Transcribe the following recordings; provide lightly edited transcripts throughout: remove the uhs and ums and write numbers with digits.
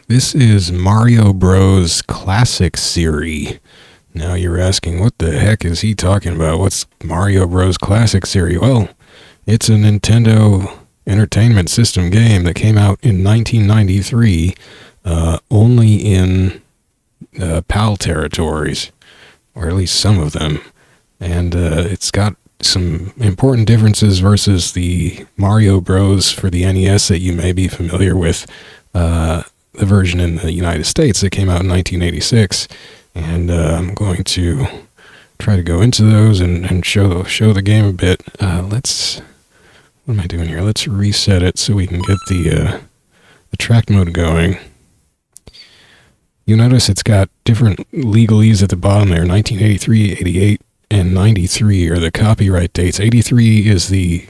This is Mario Bros. Classic Series. Now you're asking, what the heck is he talking about? What's Mario Bros. Classic Series? Well, it's a Nintendo Entertainment System game that came out in 1993, only in PAL territories, or at least some of them. And it's got some important differences versus the Mario Bros. For the NES that you may be familiar with. The version in the United States that came out in 1986, and I'm going to try to go into those and show the game a bit. What am I doing here? Let's reset it so we can get the track mode going. You'll notice it's got different legalese at the bottom there. 1983, 88, and 93 are the copyright dates. 83 is the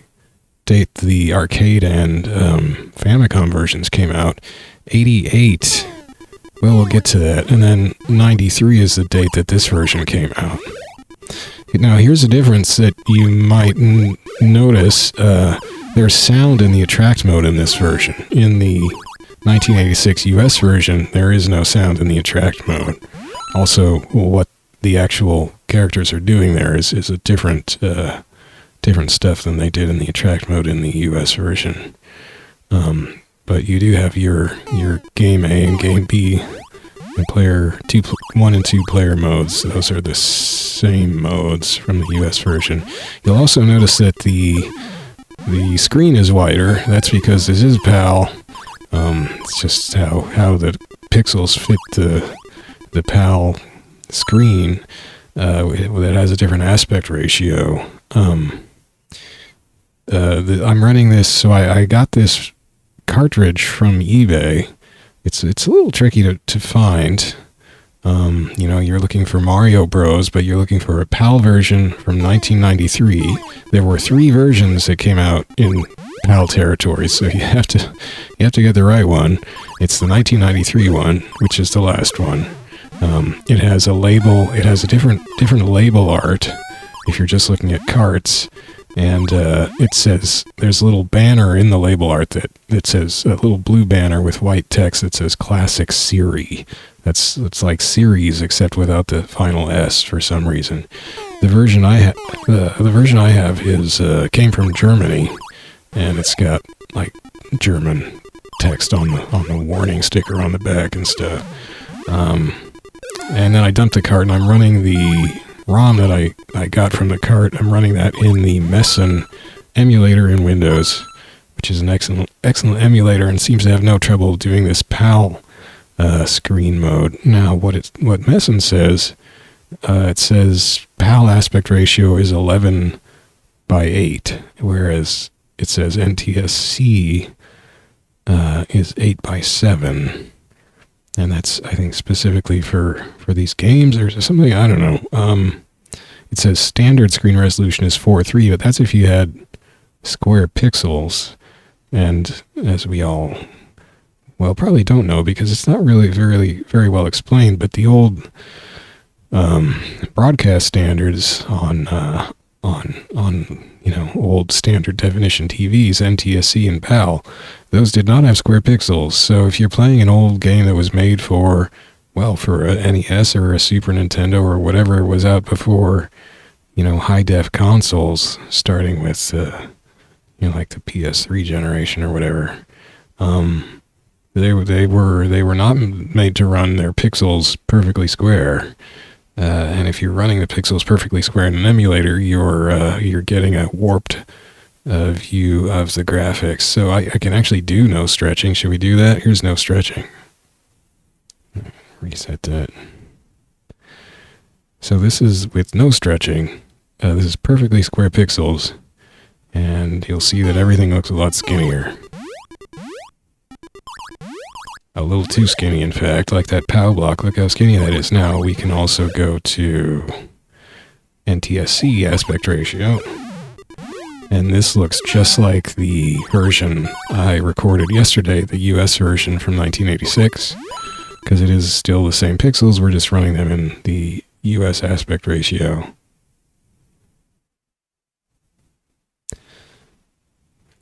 date the arcade and Famicom versions came out. 88, well, we'll get to that. And then 93 is the date that this version came out. Now, here's a difference that you might notice. There's sound in the attract mode in this version. In the 1986 US version, there is no sound in the attract mode. Also, what the actual characters are doing there is a different stuff than they did in the attract mode in the US version. But you do have your game A and game B and player 1 and 2 player modes. Those are the same modes from the US version. You'll also notice that the screen is wider. That's because this is PAL. It's just how the pixels fit the PAL screen. That has a different aspect ratio. I'm running this, so I got this cartridge from eBay. It's a little tricky to find. You're looking for Mario Bros, but you're looking for a PAL version from 1993. There were 3 versions that came out in PAL territory, so you have to get the right one. It's the 1993 one, which is the last one. It has a label. It has a different label art if you're just looking at carts. And it says, there's a little banner in the label art that says, a little blue banner with white text that says Classic Series. It's like series except without the final S for some reason. The version I have is came from Germany, and it's got like German text on the warning sticker on the back and stuff. And then I dumped the cart, and I'm running the ROM that I got from the cart. I'm running that in the Mesen emulator in Windows, which is an excellent emulator and seems to have no trouble doing this PAL screen mode. Now, what Mesen says, it says PAL aspect ratio is 11:8, whereas it says NTSC is 8:7. And that's, I think, specifically for these games or something. I don't know. It says standard screen resolution is 4:3, but that's if you had square pixels. And as we all, probably don't know because it's not really very well explained. But the old broadcast standards on old standard definition TVs, NTSC and PAL, those did not have square pixels. So if you're playing an old game that was made for a NES or a Super Nintendo or whatever was out before, high def consoles, starting with like the PS3 generation or whatever, they were not made to run their pixels perfectly square. And if you're running the pixels perfectly square in an emulator, you're getting a warped view of the graphics. So I can actually do no stretching. Should we do that? Here's no stretching. Reset that. So this is with no stretching. This is perfectly square pixels. And you'll see that everything looks a lot skinnier. A little too skinny, in fact, like that PAL block. Look how skinny that is. Now we can also go to NTSC aspect ratio. And this looks just like the version I recorded yesterday, the US version from 1986, because it is still the same pixels. We're just running them in the US aspect ratio.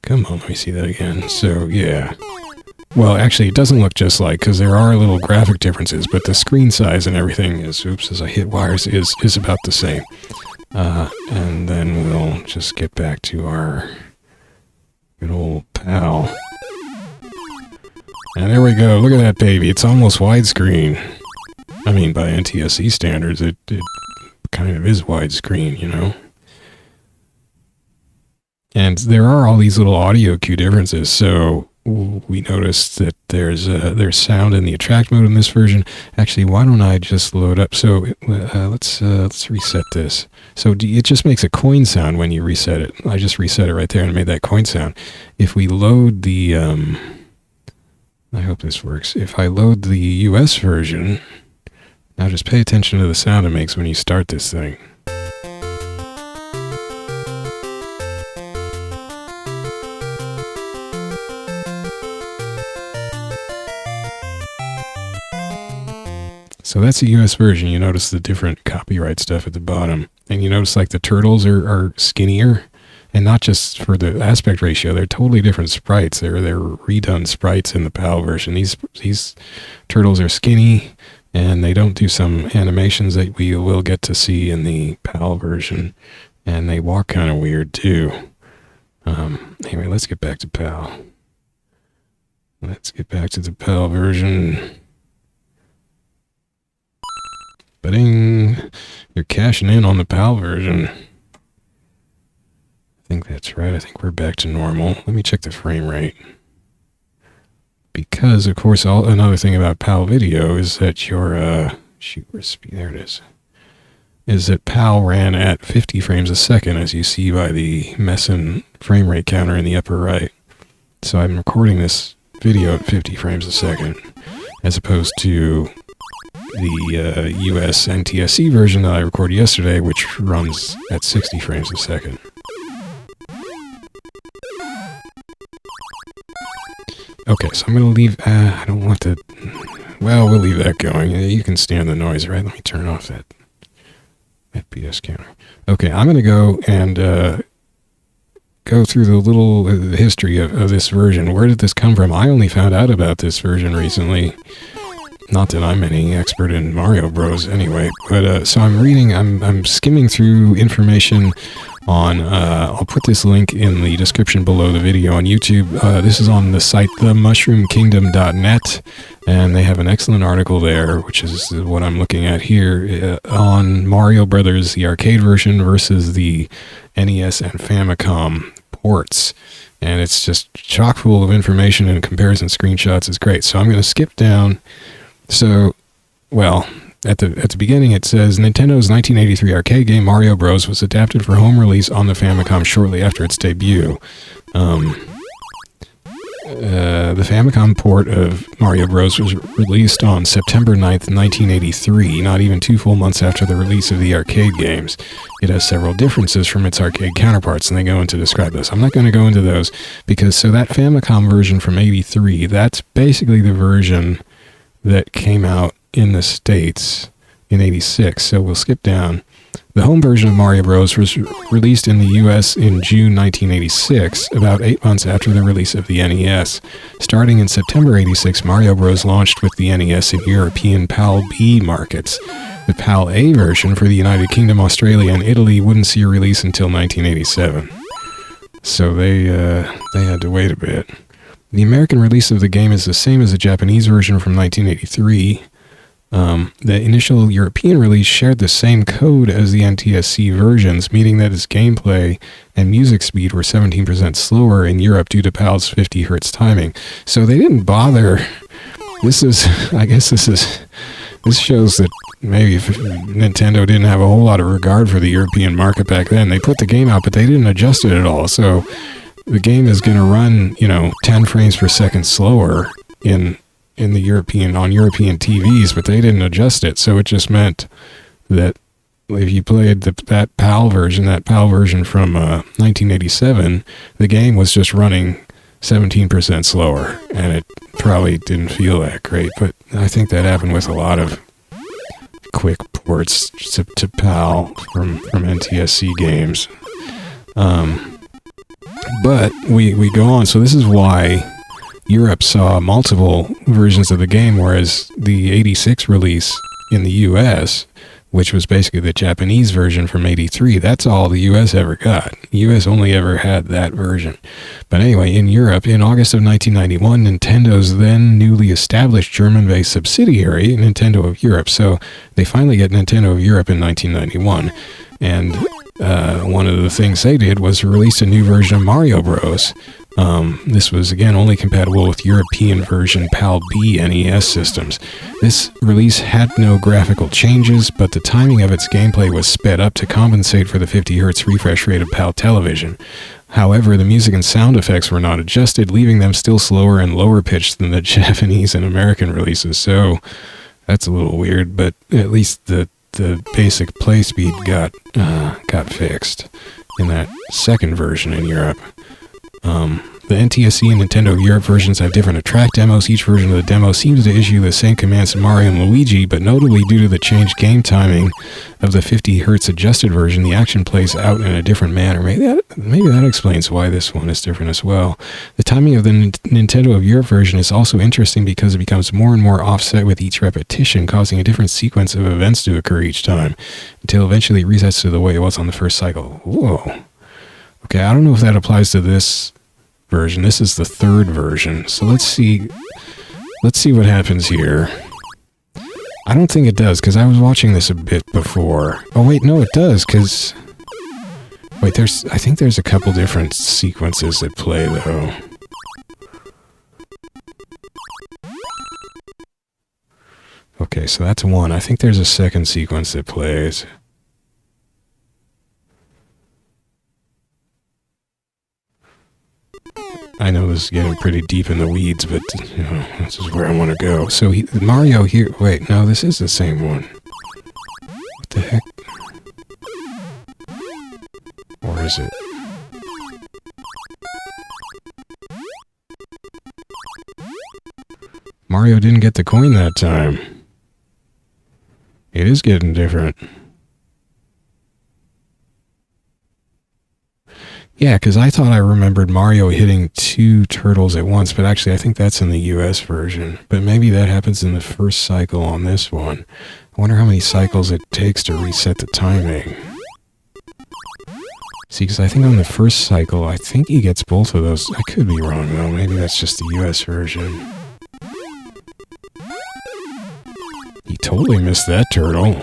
Come on, let me see that again. So, yeah. well, actually, it doesn't look just like, because there are little graphic differences, but the screen size and everything is, oops, as I hit wires, is about the same. And then we'll just get back to our good old PAL. And there we go. Look at that baby. It's almost widescreen. I mean, by NTSC standards, it kind of is widescreen, you know? And there are all these little audio cue differences, so we noticed that there's sound in the attract mode in this version. Actually, why don't I just load up? So let's reset this. So it just makes a coin sound when you reset it. I just reset it right there and it made that coin sound. If we load the, I hope this works. If I load the US version, now just pay attention to the sound it makes when you start this thing. So that's the US version. You notice the different copyright stuff at the bottom. And you notice like the turtles are skinnier. And not just for the aspect ratio, they're totally different sprites. They're redone sprites in the PAL version. These turtles are skinny, and they don't do some animations that we will get to see in the PAL version. And they walk kind of weird too. Anyway, let's get back to PAL. Let's get back to the PAL version. Ba-ding! You're cashing in on the PAL version. I think that's right. I think we're back to normal. Let me check the frame rate. Because, of course, another thing about PAL video is that your, shoot, where's speed? There it is. Is that PAL ran at 50 frames a second, as you see by the Mesen frame rate counter in the upper right. So I'm recording this video at 50 frames a second, as opposed to the US NTSC version that I recorded yesterday, which runs at 60 frames a second. Okay, so I'm going to leave, I don't want to, well, we'll leave that going. You can stand the noise, right? Let me turn off that FPS counter. Okay, I'm going to go and go through the little history of this version. Where did this come from? I only found out about this version recently. Not that I'm any expert in Mario Bros. Anyway, but so I'm skimming through information on, I'll put this link in the description below the video on YouTube. This is on the site themushroomkingdom.net, and they have an excellent article there, which is what I'm looking at here, on Mario Brothers, the arcade version versus the NES and Famicom ports. And it's just chock full of information and comparison screenshots. It's great. So I'm going to skip down. So, well, at the beginning it says, Nintendo's 1983 arcade game Mario Bros. Was adapted for home release on the Famicom shortly after its debut. The Famicom port of Mario Bros. Was released on September 9th, 1983, not even 2 full months after the release of the arcade games. It has several differences from its arcade counterparts, and they go into describe this. I'm not going to go into those, because so that Famicom version from 83, that's basically the version that came out in the States in 86, so we'll skip down. The home version of Mario Bros. Was released in the US in June 1986, about 8 months after the release of the NES. Starting in September 86, Mario Bros. Launched with the NES in European PAL B markets. The PAL A version for the United Kingdom, Australia, and Italy wouldn't see a release until 1987. So they had to wait a bit. The American release of the game is the same as the Japanese version from 1983. The initial European release shared the same code as the NTSC versions, meaning that its gameplay and music speed were 17% slower in Europe due to PAL's 50 Hz timing. So they didn't bother. This shows that maybe if Nintendo didn't have a whole lot of regard for the European market back then. They put the game out, but they didn't adjust it at all. So the game is going to run, 10 frames per second slower on European TVs, but they didn't adjust it. So it just meant that if you played that PAL version from 1987, the game was just running 17% slower, and it probably didn't feel that great. But I think that happened with a lot of quick ports to PAL from NTSC games. But we go on. So this is why Europe saw multiple versions of the game, whereas the 86 release in the US, which was basically the Japanese version from 83, that's all the US ever got. The US only ever had that version. But anyway, in Europe, in August of 1991, Nintendo's then newly established German-based subsidiary, Nintendo of Europe, so they finally get Nintendo of Europe in 1991, and one of the things they did was release a new version of Mario Bros. This was, again, only compatible with European version PAL B NES systems. This release had no graphical changes, but the timing of its gameplay was sped up to compensate for the 50 Hz refresh rate of PAL television. However, the music and sound effects were not adjusted, leaving them still slower and lower pitched than the Japanese and American releases. So that's a little weird, but at least the basic play speed got fixed in that second version in Europe. The NTSC and Nintendo of Europe versions have different attract demos. Each version of the demo seems to issue the same commands as Mario and Luigi, but notably due to the changed game timing of the 50 Hz adjusted version, the action plays out in a different manner. Maybe that explains why this one is different as well. The timing of the Nintendo of Europe version is also interesting because it becomes more and more offset with each repetition, causing a different sequence of events to occur each time, until eventually it resets to the way it was on the first cycle. Whoa. Okay, I don't know if that applies to this version. This is the third version. So let's see what happens here. I don't think it does, because I was watching this a bit before. Oh wait, no, it does, because... Wait, I think there's a couple different sequences that play, though. Okay, so that's one. I think there's a second sequence that plays. I know this is getting pretty deep in the weeds, but, you know, this is where I want to go. So, Mario here... Wait, no, this is the same one. What the heck? Or is it? Mario didn't get the coin that time. It is getting different. Yeah, because I thought I remembered Mario hitting two turtles at once, but actually I think that's in the US version. But maybe that happens in the first cycle on this one. I wonder how many cycles it takes to reset the timing. See, because I think on the first cycle, I think he gets both of those. I could be wrong, though. Maybe that's just the US version. He totally missed that turtle.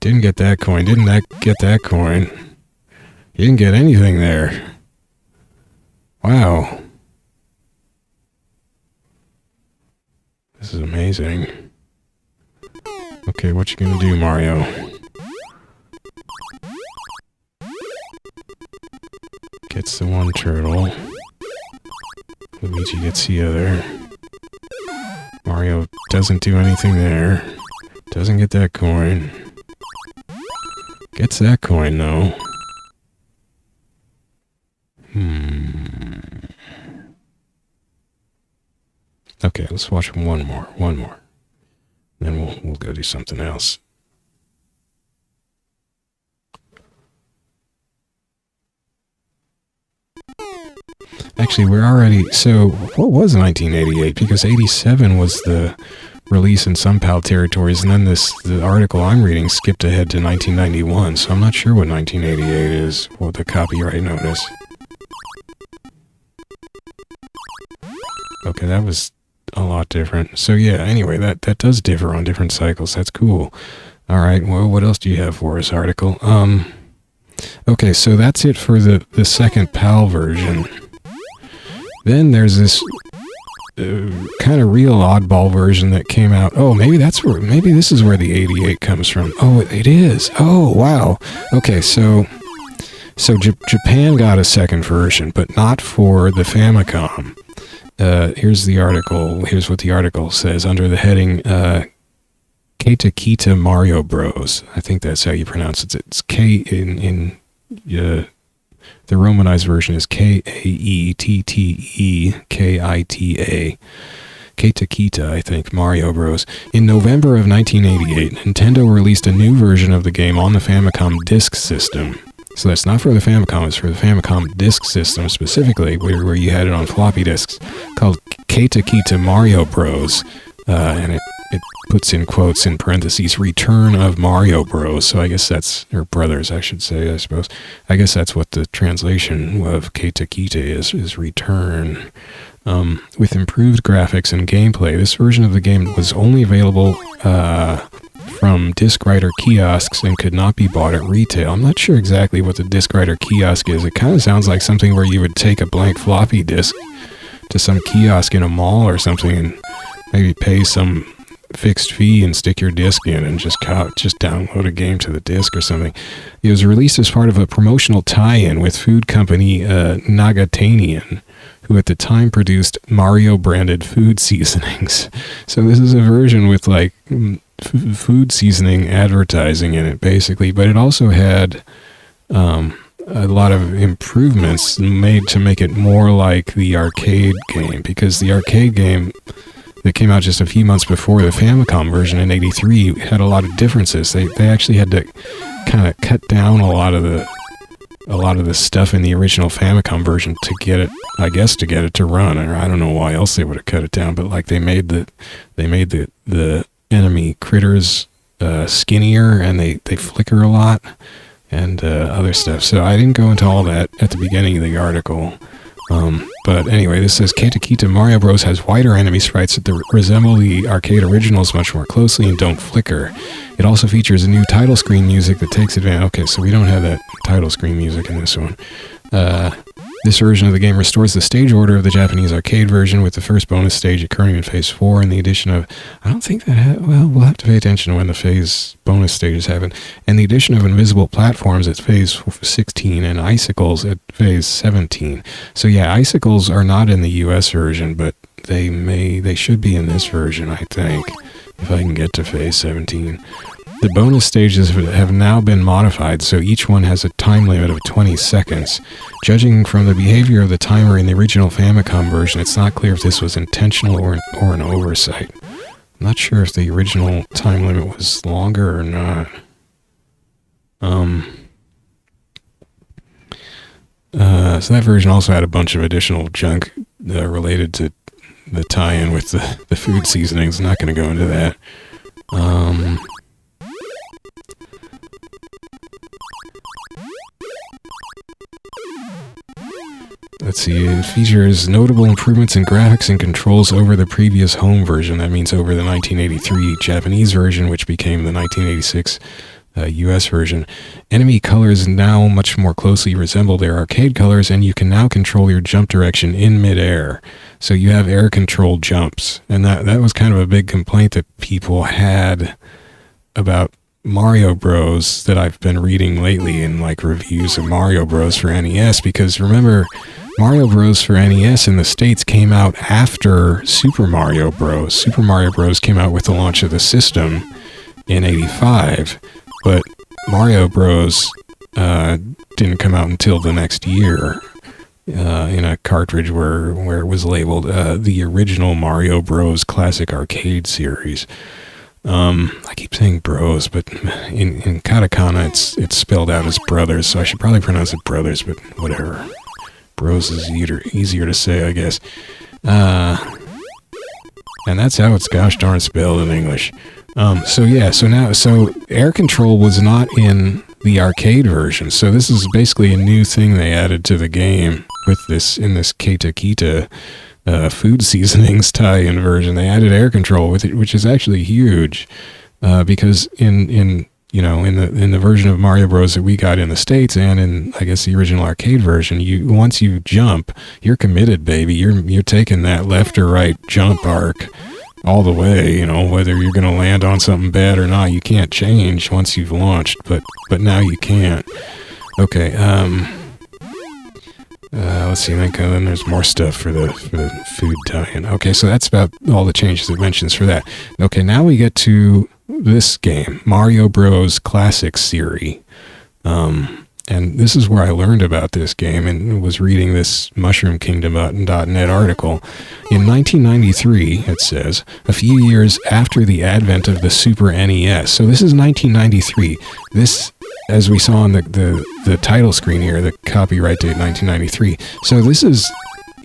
Didn't get that coin. Didn't get that coin. He didn't get anything there. Wow. This is amazing. Okay, what you gonna do, Mario? Gets the one turtle. Luigi gets the other. Mario doesn't do anything there. Doesn't get that coin. Gets that coin, though. Okay, let's watch one more. Then we'll go do something else. Actually, we're already... So, what was 1988? Because 87 was the release in some PAL territories, and then the article I'm reading skipped ahead to 1991, so I'm not sure what 1988 is, or the copyright notice. Okay, that was a lot different. So yeah, anyway, that does differ on different cycles. That's cool. Alright, well, what else do you have for us, article? Okay, so that's it for the second PAL version. Then there's this kind of real oddball version that came out. Oh, maybe this is where the 88 comes from. Oh, it is. Oh, wow. Okay, so Japan got a second version, but not for the Famicom. Here's the article. Here's what the article says under the heading Kita Mario Bros. I think that's how you pronounce it. It's K in the Romanized version is Kaettekita. Kita, I think, Mario Bros. In November of 1988, Nintendo released a new version of the game on the Famicom Disk System. So that's not for the Famicom, it's for the Famicom Disk System specifically, where you had it on floppy disks, called Keita Kita Mario Bros. And it puts in quotes in parentheses, Return of Mario Bros. So I guess that's, or Brothers, I should say, I suppose. I guess that's what the translation of Keita Kita is Return. With improved graphics and gameplay, this version of the game was only available from disc writer kiosks and could not be bought at retail. I'm not sure exactly what the disc writer kiosk is. It kind of sounds like something where you would take a blank floppy disk to some kiosk in a mall or something and maybe pay some fixed fee and stick your disc in and just download a game to the disc or something. It was released as part of a promotional tie-in with food company Nagatanian, who at the time produced Mario-branded food seasonings. So this is a version with like food seasoning advertising in it, basically. But it also had a lot of improvements made to make it more like the arcade game, because the arcade game that came out just a few months before the Famicom version in '83 had a lot of differences. They actually had to kind of cut down a lot of the stuff in the original Famicom version to get it, I guess, to get it to run. Or I don't know why else they would have cut it down, but like they made the enemy critters skinnier, and they flicker a lot, and other stuff. So I didn't go into all that at the beginning of the article. But anyway, this says Keita Kita Mario Bros. Has wider enemy sprites that resemble the arcade originals much more closely and don't flicker. It also features a new title screen music that takes advantage. Okay, so we don't have that title screen music in this one. This version of the game restores the stage order of the Japanese arcade version, with the first bonus stage occurring in Phase 4 and the addition of... I don't think that... well, we'll have to pay attention to when the phase bonus stages happen. And the addition of invisible platforms at Phase 16 and icicles at Phase 17. So yeah, icicles are not in the US version, but they should be in this version, I think, if I can get to Phase 17. The bonus stages have now been modified, so each one has a time limit of 20 seconds. Judging from the behavior of the timer in the original Famicom version, it's not clear if this was intentional or an oversight. I'm not sure if the original time limit was longer or not. So that version also had a bunch of additional junk related to the tie-in with the food seasonings. I'm not going to go into that. Let's see, it features notable improvements in graphics and controls over the previous home version. That means over the 1983 Japanese version, which became the 1986 US version. Enemy colors now much more closely resemble their arcade colors, and you can now control your jump direction in midair. So you have air-controlled jumps, and that was kind of a big complaint that people had about Mario Bros. That I've been reading lately in like reviews of Mario Bros. For NES, because remember, Mario Bros. For NES in the States came out after Super Mario Bros. Super Mario Bros. Came out with the launch of the system in '85, but Mario Bros. Didn't come out until the next year in a cartridge where it was labeled the original Mario Bros. Classic Arcade Series. I keep saying bros, but in katakana it's spelled out as brothers, so I should probably pronounce it brothers, but whatever. Bros is easier to say, I guess. And that's how it's gosh darn spelled in English. So air control was not in the arcade version, so this is basically a new thing they added to the game with this Keita Kita food seasonings tie-in version. They added air control with it, which is actually huge, because in the version of Mario Bros. That we got in the States and in, I guess, the original arcade version, once you jump, you're committed, baby. You're taking that left or right jump arc all the way. Whether you're going to land on something bad or not, you can't change once you've launched. But now you can't. Okay. Let's see, then there's more stuff for the food tie-in. Okay, so that's about all the changes it mentions for that. Okay, now we get to this game, Mario Bros. Classic Series. And this is where I learned about this game and was reading this MushroomKingdom.net article. In 1993, it says, a few years after the advent of the Super NES. So this is 1993. This, as we saw on the title screen here, the copyright date 1993. So this is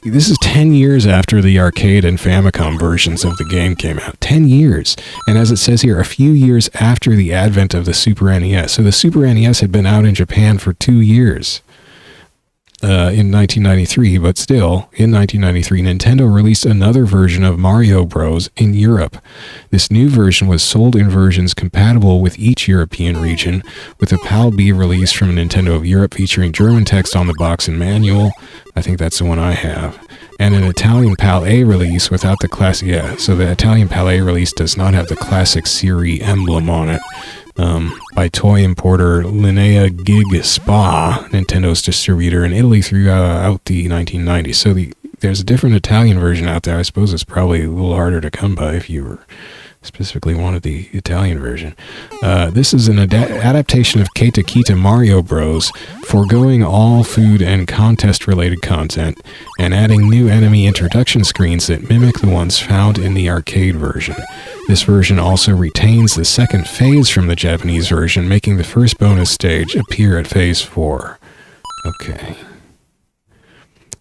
This is 10 years after the arcade and Famicom versions of the game came out. 10 years. And as it says here, a few years after the advent of the Super NES. So the Super NES had been out in Japan for 2 years. In 1993, but still, in 1993, Nintendo released another version of Mario Bros. In Europe. This new version was sold in versions compatible with each European region, with a PAL B release from Nintendo of Europe featuring German text on the box and manual. I think that's the one I have. And an Italian PAL A release without the classic... Yeah, so the Italian PAL A release does not have the classic Serie emblem on it. By toy importer Linea Gig Spa, Nintendo's distributor in Italy throughout the 1990s. So there's a different Italian version out there. I suppose it's probably a little harder to come by if you were specifically wanted the Italian version. This is an adaptation of Kita Kita Mario Bros, foregoing all food and contest-related content, and adding new enemy introduction screens that mimic the ones found in the arcade version. This version also retains the second phase from the Japanese version, making the first bonus stage appear at phase 4. Okay.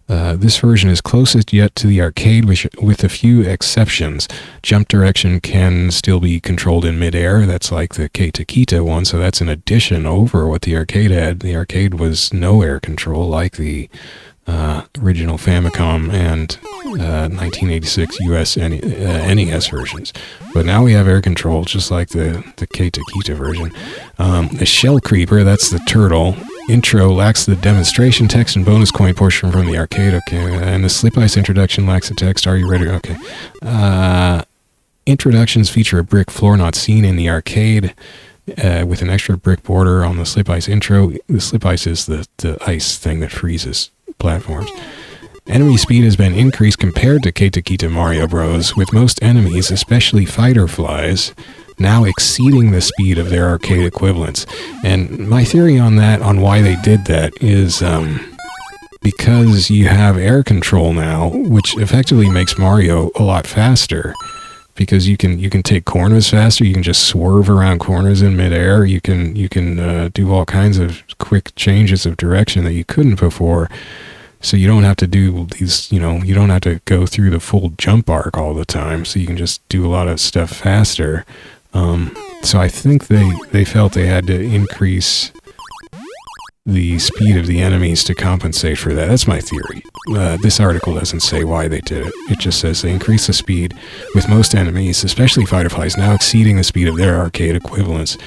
This version is closest yet to the arcade, with a few exceptions. Jump direction can still be controlled in midair. That's like the Kita Kita one, so that's an addition over what the arcade had. The arcade was no air control like the original Famicom and 1986 US NES versions. But now we have air control, just like the Kita Kita version. The Shell Creeper, that's the turtle. Intro lacks the demonstration text and bonus coin portion from the arcade. Okay, and the Slip Ice introduction lacks the text. Are you ready? Okay. Introductions feature a brick floor not seen in the arcade, with an extra brick border on the Slip Ice intro. The Slip Ice is the ice thing that freezes platforms. Enemy speed has been increased compared to Kita Kita Mario Bros, with most enemies, especially fighter flies, now exceeding the speed of their arcade equivalents. And my theory on that, on why they did that, is because you have air control now, which effectively makes Mario a lot faster. Because you can take corners faster, you can just swerve around corners in midair, you can do all kinds of quick changes of direction that you couldn't before. So you don't have to do these, you don't have to go through the full jump arc all the time. So you can just do a lot of stuff faster. So I think they felt they had to increase the speed of the enemies to compensate for that. That's my theory. This article doesn't say why they did it. It just says they increased the speed with most enemies, especially fighter flies, now exceeding the speed of their arcade equivalents.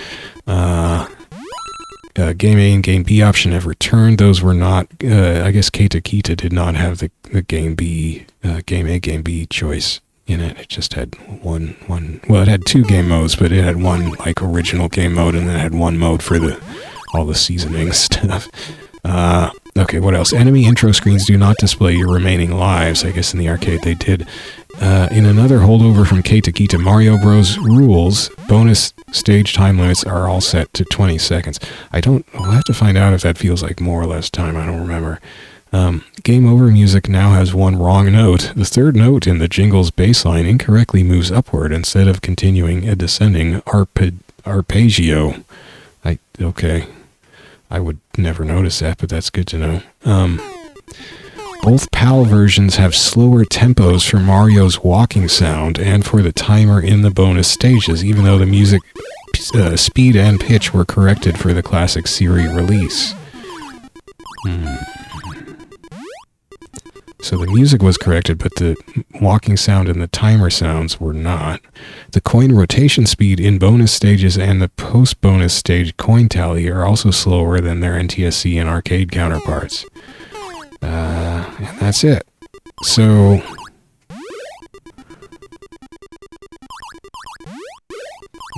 Game A and Game B option have returned. Those were not, I guess Kita Kita did not have the Game B, Game A, Game B choice in it. It just had one, well, it had two game modes, but it had one, like, original game mode, and then it had one mode for all the seasoning stuff. Okay, what else? Enemy intro screens do not display your remaining lives. I guess in the arcade they did. In another holdover from Kita Kita Mario Bros. Rules, bonus stage time limits are all set to 20 seconds. I'll have to find out if that feels like more or less time. I don't remember. Game over music now has one wrong note. The third note in the jingle's bass line incorrectly moves upward instead of continuing a descending arpeggio. Okay. I would never notice that, but that's good to know. Both PAL versions have slower tempos for Mario's walking sound and for the timer in the bonus stages, even though the music speed and pitch were corrected for the classic Series release. So the music was corrected, but the walking sound and the timer sounds were not. The coin rotation speed in bonus stages and the post-bonus stage coin tally are also slower than their NTSC and arcade counterparts. And that's it. So...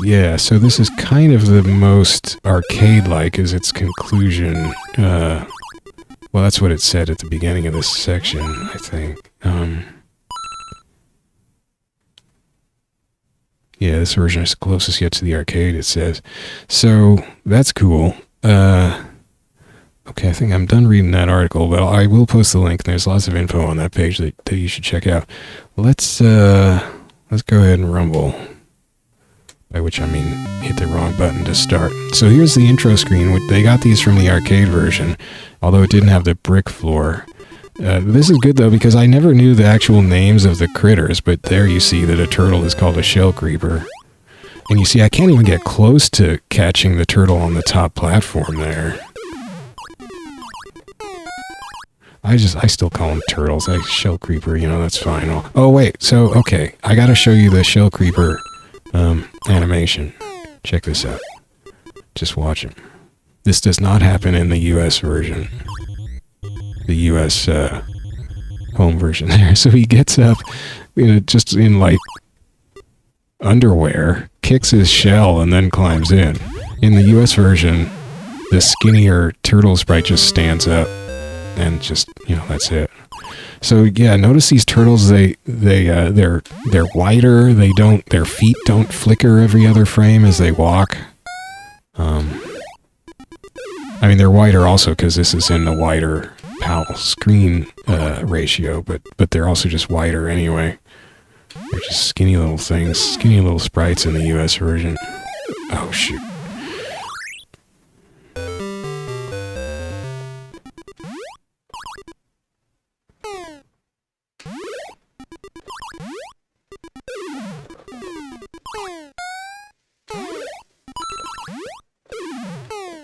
yeah, so this is kind of the most arcade-like as its conclusion. Well, that's what it said at the beginning of this section, I think. Yeah, this version is closest yet to the arcade, it says. So, that's cool. Okay, I think I'm done reading that article, but I will post the link. There's lots of info on that page that you should check out. Let's go ahead and rumble. By which I mean hit the wrong button to start. So here's the intro screen. They got these from the arcade version, although it didn't have the brick floor. This is good, though, because I never knew the actual names of the critters, but there you see that a turtle is called a shell creeper. And you see, I can't even get close to catching the turtle on the top platform there. I still call them turtles. Shell creeper, you know, that's fine. Oh, wait. So, okay. I gotta show you the shell creeper animation. Check this out. Just watch him. This does not happen in the US version. The US home version there. So he gets up, you know, just in, like, underwear, kicks his shell, and then climbs in. In the US version, the skinnier turtle sprite just stands up. And just, you know, that's it. So yeah, notice these turtles. They're wider. Their feet don't flicker every other frame as they walk. I mean, they're wider also because this is in the wider PAL screen ratio, but they're also just wider anyway. They're just skinny little things, skinny little sprites in the US version. Oh shoot.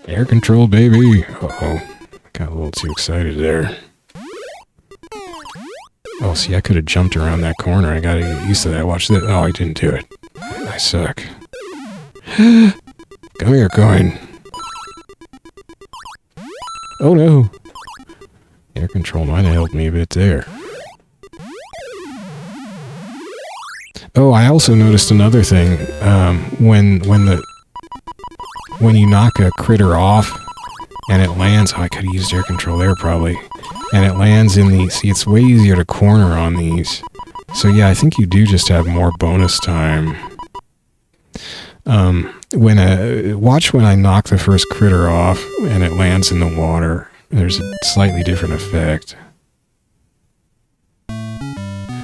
Air control, baby! Uh-oh. Got a little too excited there. Oh, see, I could have jumped around that corner. I gotta get used to that. Watch this. Oh, I didn't do it. I suck. Come here, coin. Oh, no. Air control might have helped me a bit there. Oh, I also noticed another thing. When you knock a critter off and it lands, oh, I could have used air control there probably, and it lands in the, see, it's way easier to corner on these. So yeah, I think you do just have more bonus time. Watch when I knock the first critter off and it lands in the water. There's a slightly different effect.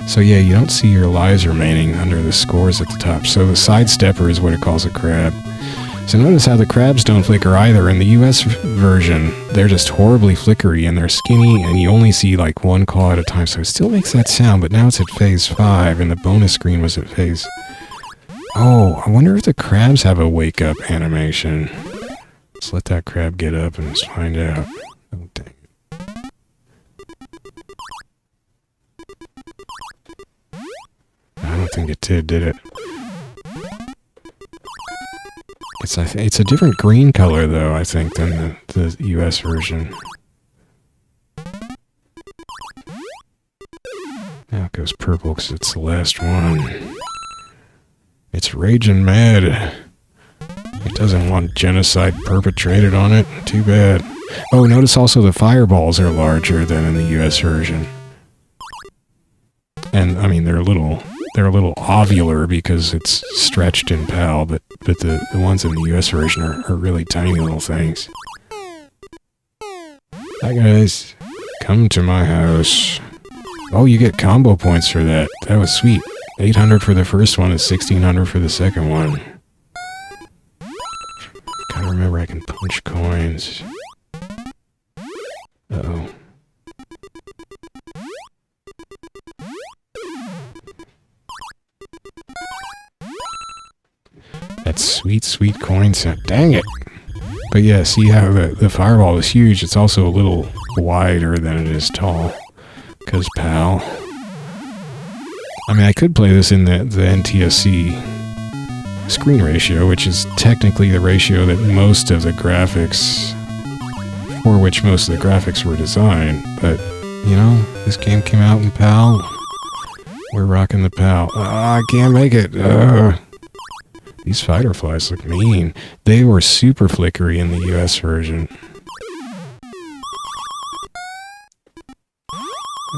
So yeah, you don't see your lives remaining under the scores at the top. So the sidestepper is what it calls a crab. So notice how the crabs don't flicker either. In the US version, they're just horribly flickery and they're skinny and you only see like one claw at a time. So it still makes that sound, but now it's at phase 5 and the bonus screen was at phase... Oh, I wonder if the crabs have a wake up animation. Let's let that crab get up and let's find out. Oh, dang it. I don't think it did it? It's a different green color, though, I think, than the US version. Now it goes purple because it's the last one. It's raging mad. It doesn't want genocide perpetrated on it. Too bad. Oh, notice also the fireballs are larger than in the US version. And, I mean, they're a little ovular because it's stretched in PAL, but the ones in the US version are really tiny little things. Hi guys, come to my house. Oh, you get combo points for that. That was sweet. 800 for the first one is 1600 for the second one. Gotta remember I can punch coins. Uh-oh. That sweet, sweet coin sound. Dang it! But yeah, see how the fireball is huge. It's also a little wider than it is tall. Because PAL. I mean, I could play this in the NTSC screen ratio, which is technically the ratio that most of the graphics, for which most of the graphics were designed. But, you know, this game came out in PAL. We're rocking the PAL. I can't make it. These fighter flies look mean. They were super flickery in the US version.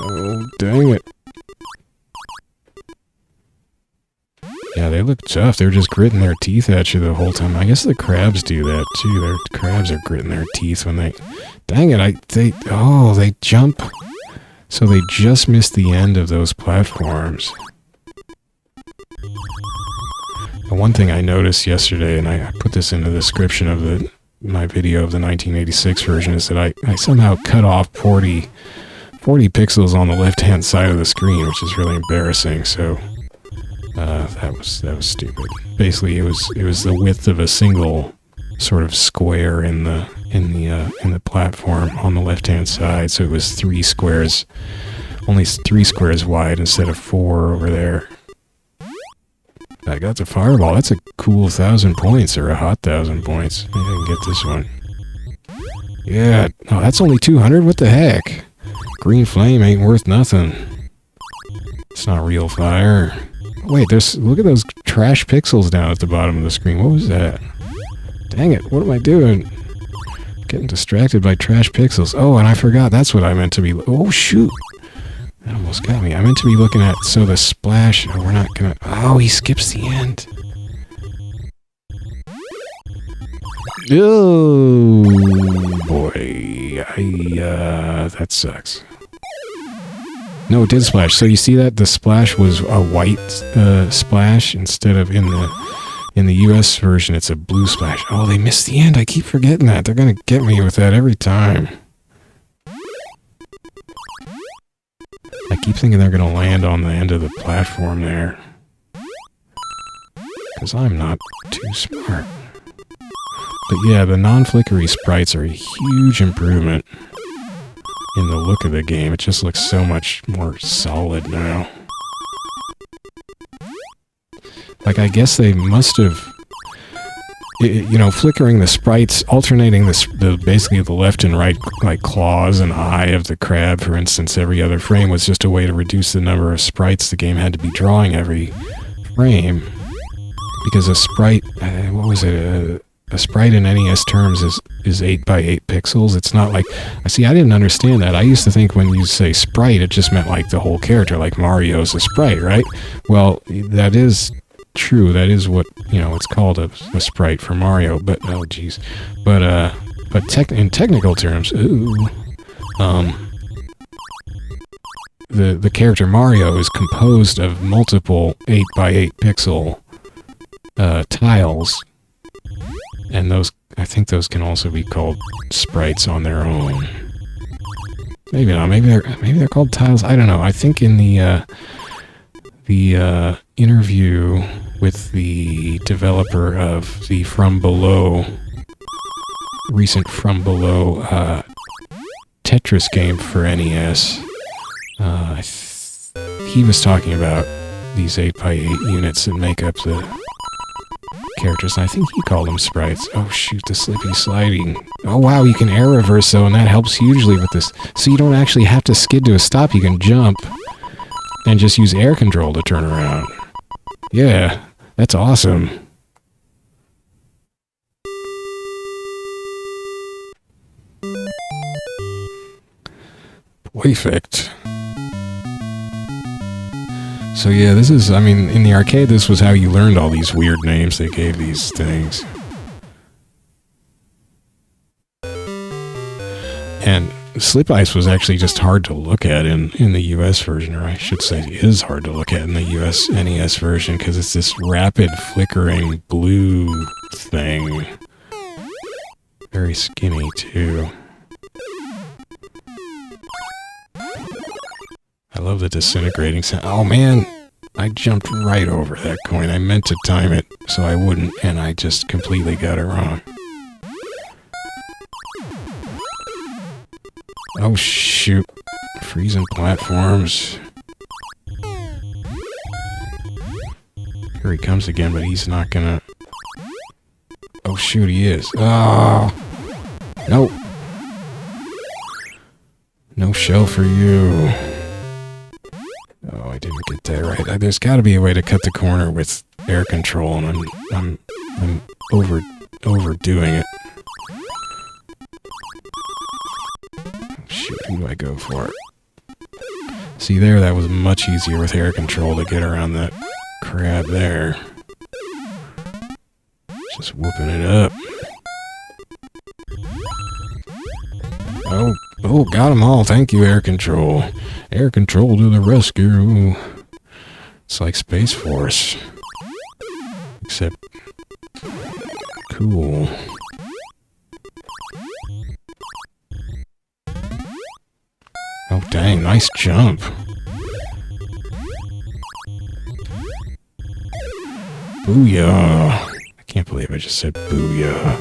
Oh, dang it. Yeah, they look tough. They're just gritting their teeth at you the whole time. I guess the crabs do that too. Their crabs are gritting their teeth when they... Dang it, they jump. So they just missed the end of those platforms. The one thing I noticed yesterday, and I put this in the description of my video of the 1986 version, is that I somehow cut off 40 pixels on the left-hand side of the screen, which is really embarrassing. So that was stupid. Basically, it was the width of a single sort of square in the platform on the left-hand side. So it was 3 squares, only 3 squares wide instead of 4 over there. I got the fireball. That's a cool 1,000 points, or a hot 1,000 points. I didn't get this one. Yeah, oh, that's only 200? What the heck? Green flame ain't worth nothing. It's not real fire. Wait, look at those trash pixels down at the bottom of the screen. What was that? Dang it, what am I doing? Getting distracted by trash pixels. Oh, and I forgot, that's what I meant to be... Oh, shoot! That almost got me. I meant to be looking at... So the splash... Oh, we're not gonna... Oh, he skips the end. Oh, boy. That sucks. No, it did splash. So you see that? The splash was a white splash instead of in the US version, it's a blue splash. Oh, they missed the end. I keep forgetting that. They're gonna get me with that every time. I keep thinking they're gonna land on the end of the platform there. Because I'm not too smart. But yeah, the non-flickery sprites are a huge improvement in the look of the game. It just looks so much more solid now. Like, I guess they must have, you know, flickering the sprites, alternating basically the left and right, like, claws and eye of the crab, for instance, every other frame was just a way to reduce the number of sprites the game had to be drawing every frame. Because a sprite, what was it, a sprite in NES terms is 8 by 8 pixels. It's not like... See, I didn't understand that. I used to think when you say sprite, it just meant like the whole character, like Mario's a sprite, right? Well, that is true. That is what, you know, it's called a sprite for Mario. But, oh, jeez. But in technical terms, the character Mario is composed of multiple 8 by 8 pixel tiles. And those, I think those can also be called sprites on their own. Maybe not. Maybe they're called tiles. I don't know. I think in the interview with the developer of the recent From Below Tetris game for NES, he was talking about these 8 by 8 units that make up the characters, and I think he called them sprites. Oh shoot, the slippy sliding. Oh wow, you can air reverse though, and that helps hugely with this. So you don't actually have to skid to a stop, you can jump and just use air control to turn around. Yeah, that's awesome. Perfect. So yeah, this is, I mean, in the arcade, this was how you learned all these weird names they gave these things. And Slip Ice was actually just hard to look at in the US version, or I should say it is hard to look at in the US NES version, because it's this rapid flickering blue thing. Very skinny, too. I love the disintegrating sound. Oh man, I jumped right over that coin. I meant to time it so I wouldn't, and I just completely got it wrong. Oh shoot. Freezing platforms. Here he comes again, but he's not gonna... Oh shoot, he is. Oh! No! No shell for you. Oh, I didn't get that right. There's got to be a way to cut the corner with air control, and I'm overdoing it. Shoot, who do I go for? See there, that was much easier with air control to get around that crab there. Just whooping it up. Oh, got them all. Thank you, air control. Air control to the rescue. It's like Space Force. Except... cool. Oh, dang. nice jump. Booyah. I can't believe I just said booyah.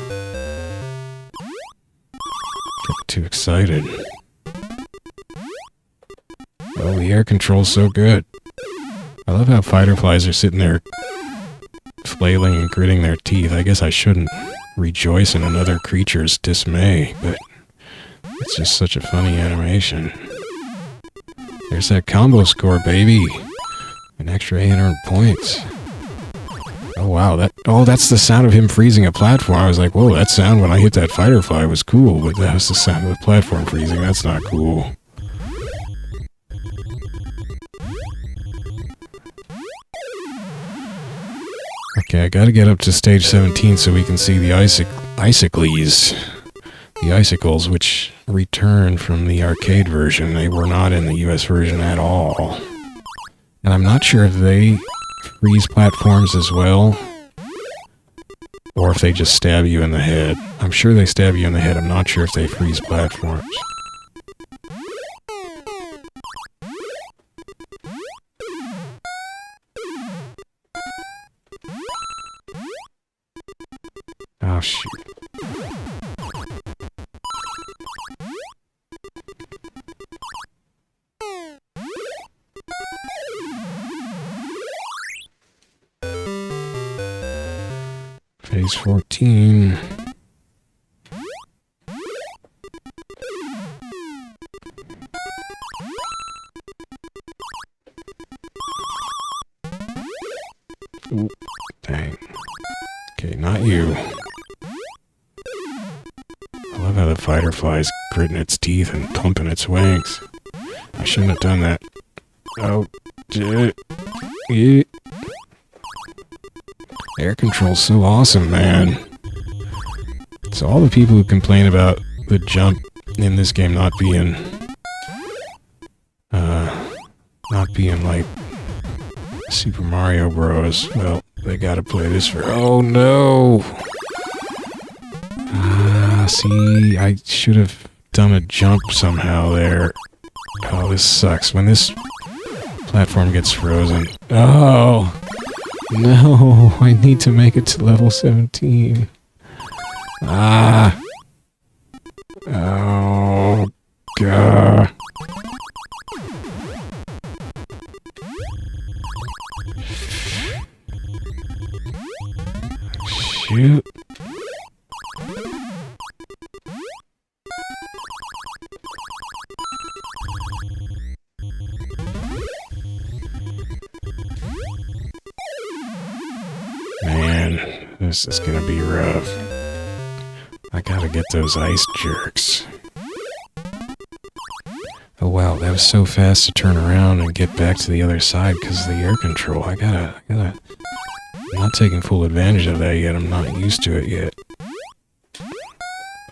Get too excited. Oh, the air control's so good. I love how fighter flies are sitting there flailing and gritting their teeth. I guess I shouldn't rejoice in another creature's dismay, but it's just such a funny animation. There's that combo score, baby. An extra 800 points. Oh wow, that's the sound of him freezing a platform. I was like, whoa, that sound when I hit that fighter fly was cool, but that was the sound of the platform freezing. That's not cool. Okay, I gotta get up to stage 17 so we can see the icicles. The icicles, which returned from the arcade version. They were not in the US version at all. And I'm not sure if they freeze platforms as well, or if they just stab you in the head. I'm sure they stab you in the head. I'm not sure if they freeze platforms. Oh, shoot. Phase 14. Ooh, dang. Okay, not you. I love how the fighter flies gritting its teeth and pumping its wings. I shouldn't have done that. Oh, yeah. Air control's so awesome, man. So all the people who complain about the jump in this game not being like Super Mario Bros. Well, they gotta play this for... Oh no! See, I should have done a jump somehow there. Oh, this sucks. When this platform gets frozen... Oh! No, I need to make it to level 17. Ah. Oh, God. Shoot. Man, this is gonna be rough. I gotta get those ice jerks. Oh wow, that was so fast to turn around and get back to the other side because of the air control. I gotta... I'm not taking full advantage of that yet. I'm not used to it yet.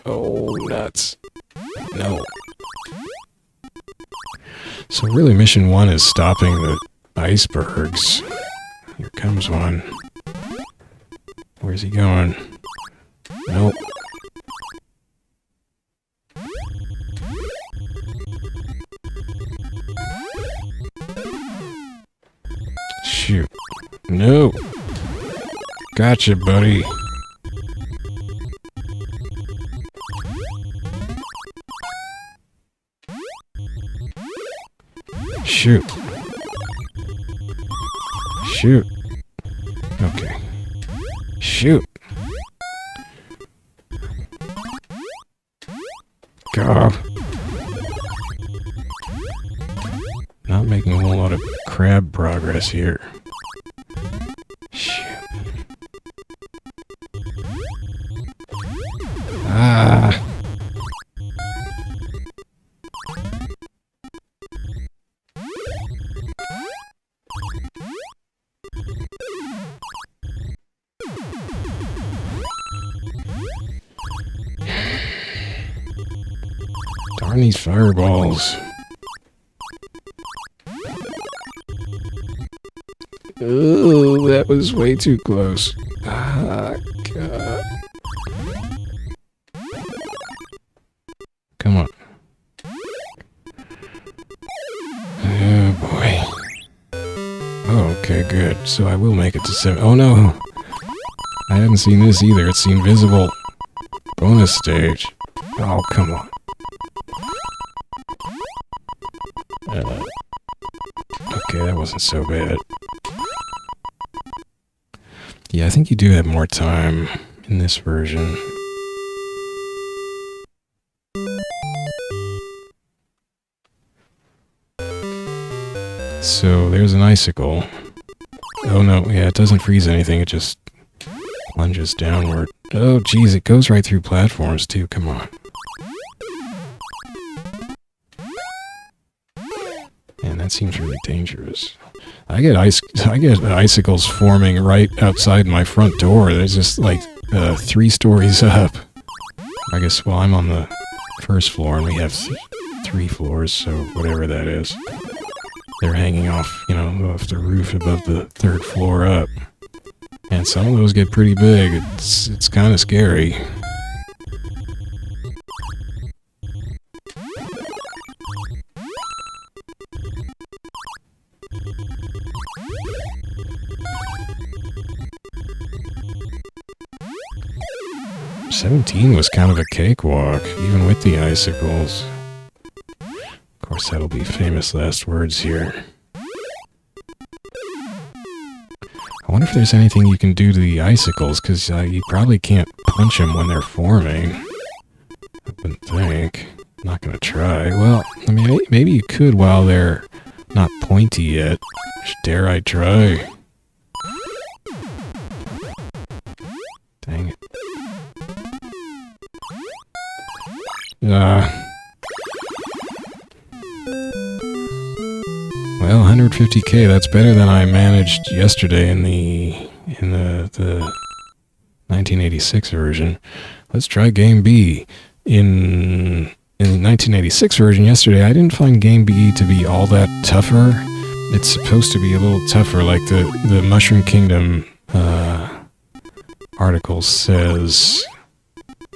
Oh, nuts. No. So really, mission 1 is stopping the icebergs. Here comes one. Where's he going? Nope. Shoot. No. Gotcha, buddy. Shoot. Shoot. Okay. Shoot. God. Not making a whole lot of crab progress here. Shoot. Ah. Darn these fireballs. Ooh, that was way too close. Ah, God. Come on. so I will make it to 7. Oh no! I hadn't seen this either. It's the invisible bonus stage. Oh, come on. Okay, that wasn't so bad. Yeah, I think you do have more time in this version. So there's an icicle. Oh no, yeah, it doesn't freeze anything, it just plunges downward. Oh geez, it goes right through platforms too, come on. Man, that seems really dangerous. I get icicles forming right outside my front door. There's just like 3 stories up. I guess, well, I'm on the first floor and we have 3 floors, so whatever that is. They're hanging off, you know, off the roof above the 3rd floor up. And some of those get pretty big. It's kind of scary. $17 was kind of a cakewalk, even with the icicles. Of course, that'll be famous last words here. I wonder if there's anything you can do to the icicles, because you probably can't punch them when they're forming. I wouldn't think. I'm not going to try. Well, I mean, maybe you could while they're not pointy yet. Dare I try? Dang it. Well, 150k, that's better than I managed yesterday in the 1986 version. Let's try game B. In the 1986 version yesterday, I didn't find game B to be all that tougher. It's supposed to be a little tougher, like the Mushroom Kingdom article says.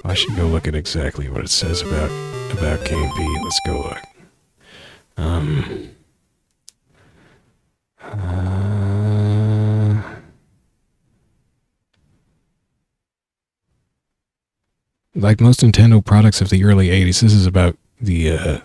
I should go look at exactly what it says about game B. Let's go look. Like most Nintendo products of the early 80s, this is about the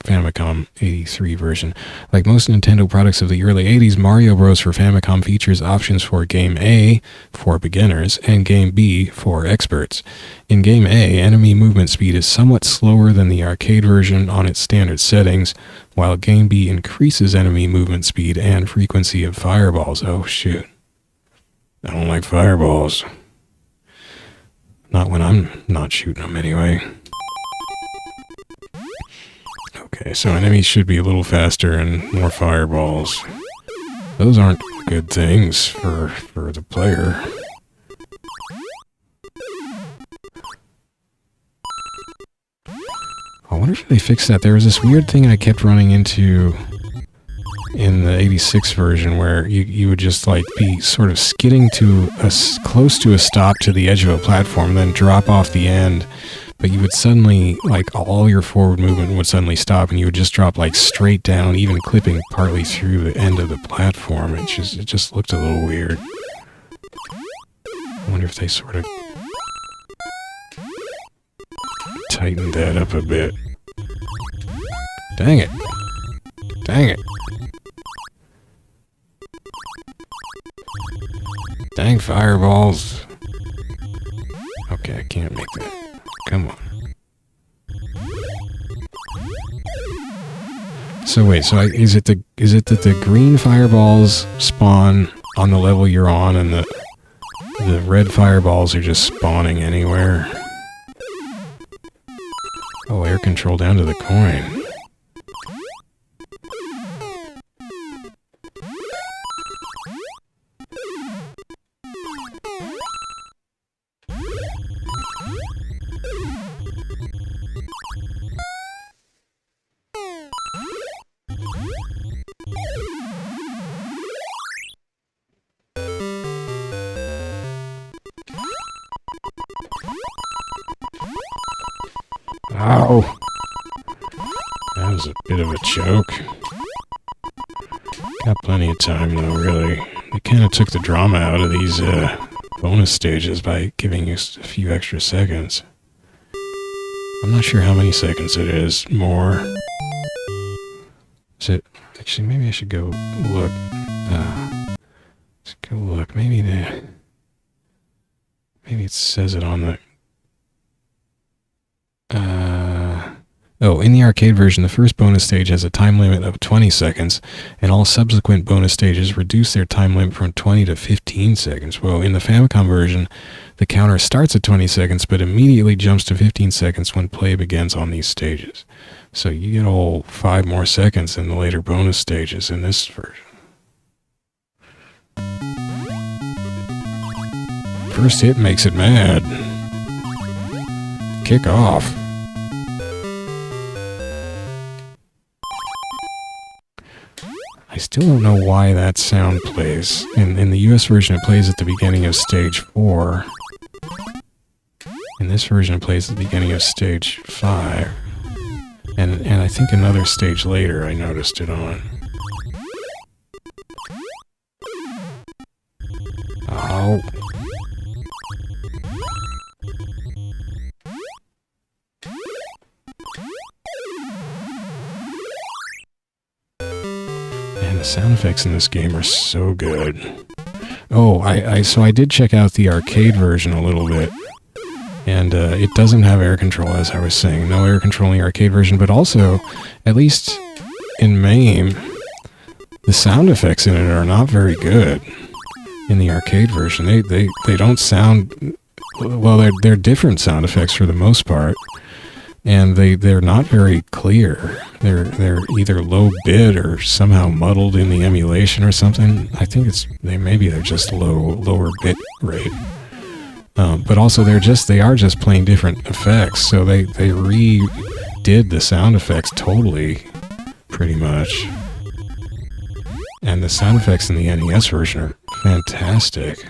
Famicom 83 version. Like most Nintendo products of the early 80s, Mario Bros. For Famicom features options for Game A for beginners and Game B for experts. In Game A, enemy movement speed is somewhat slower than the arcade version on its standard settings, while Game B increases enemy movement speed and frequency of fireballs. Oh shoot. I don't like fireballs. Not when I'm not shooting them anyway. Okay, so enemies should be a little faster and more fireballs. Those aren't good things for the player. I wonder if they fixed that. There was this weird thing I kept running into in the 86 version where you would just like be sort of skidding to close to a stop to the edge of a platform, then drop off the end. But you would suddenly, like, all your forward movement would suddenly stop, and you would just drop, like, straight down, even clipping partly through the end of the platform. It just looked a little weird. I wonder if they sort of tightened that up a bit. Dang it. Dang it. Dang fireballs. Okay, I can't make that. Come on. So wait, so is it that the green fireballs spawn on the level you're on, and the red fireballs are just spawning anywhere? Oh, air control down to the coin. Ow! That was a bit of a choke. Got plenty of time, though, really. They kind of took the drama out of these bonus stages by giving you a few extra seconds. I'm not sure how many seconds it is. More. Is it... Actually, maybe I should go look. Let's go look. Maybe it says it on the... Oh, in the arcade version, the first bonus stage has a time limit of 20 seconds, and all subsequent bonus stages reduce their time limit from 20 to 15 seconds. Well, in the Famicom version, the counter starts at 20 seconds, but immediately jumps to 15 seconds when play begins on these stages. So you get a whole 5 more seconds in the later bonus stages in this version. First hit makes it mad. Kick off. I still don't know why that sound plays. In the US version, it plays at the beginning of stage 4. In this version, it plays at the beginning of stage 5. And I think another stage later, I noticed it on. Oh. The sound effects in this game are so good. Oh, so I did check out the arcade version a little bit, and it doesn't have air control, as I was saying. No air control in the arcade version, but also, at least in MAME, the sound effects in it are not very good in the arcade version. They don't sound... Well, they're different sound effects for the most part, and they're not very clear. They're either low bit or somehow muddled in the emulation or something. I think maybe they're just lower bit rate. But also they are just playing different effects. So they redid the sound effects totally, pretty much. And the sound effects in the NES version are fantastic.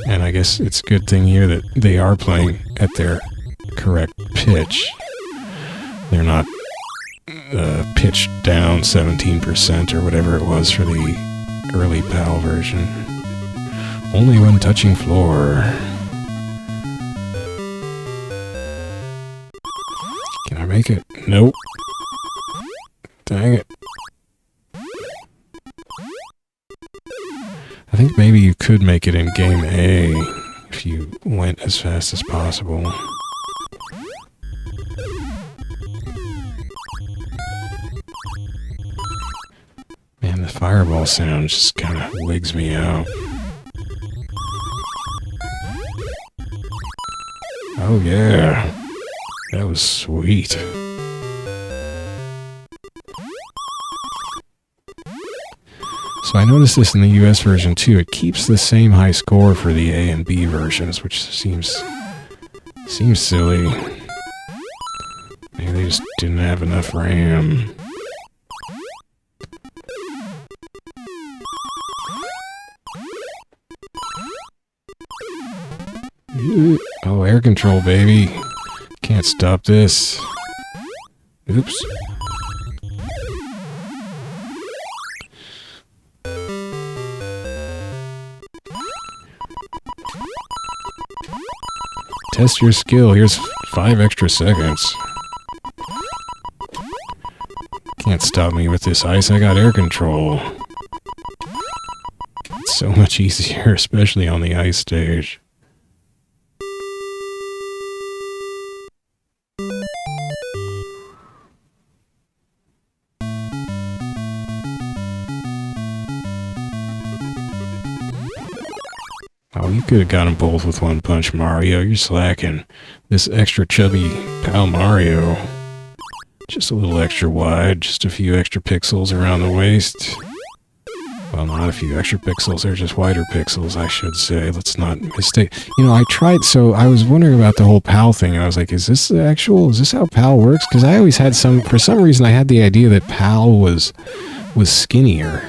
And I guess it's a good thing here that they are playing at their correct pitch. They're not pitched down 17% or whatever it was for the early PAL version. Only when touching floor. Can I make it? Nope. Dang it. I think maybe you could make it in Game A if you went as fast as possible. Man, the fireball sound just kind of wigs me out. Oh yeah, that was sweet. So I noticed this in the US version too. It keeps the same high score for the A and B versions, which seems silly. Maybe they just didn't have enough RAM. Oh, air control, baby. Can't stop this. Oops. Test your skill. Here's 5 extra seconds. Can't stop me with this ice. I got air control. It's so much easier, especially on the ice stage. Oh, you could have got them both with one punch, Mario. You're slacking. This extra chubby pal Mario. Just a little extra wide, just a few extra pixels around the waist. Well, not a few extra pixels, they're just wider pixels, I should say. Let's not mistake. You know, I was wondering about the whole PAL thing, and I was like, is this how PAL works? Because I always had for some reason, I had the idea that PAL was skinnier.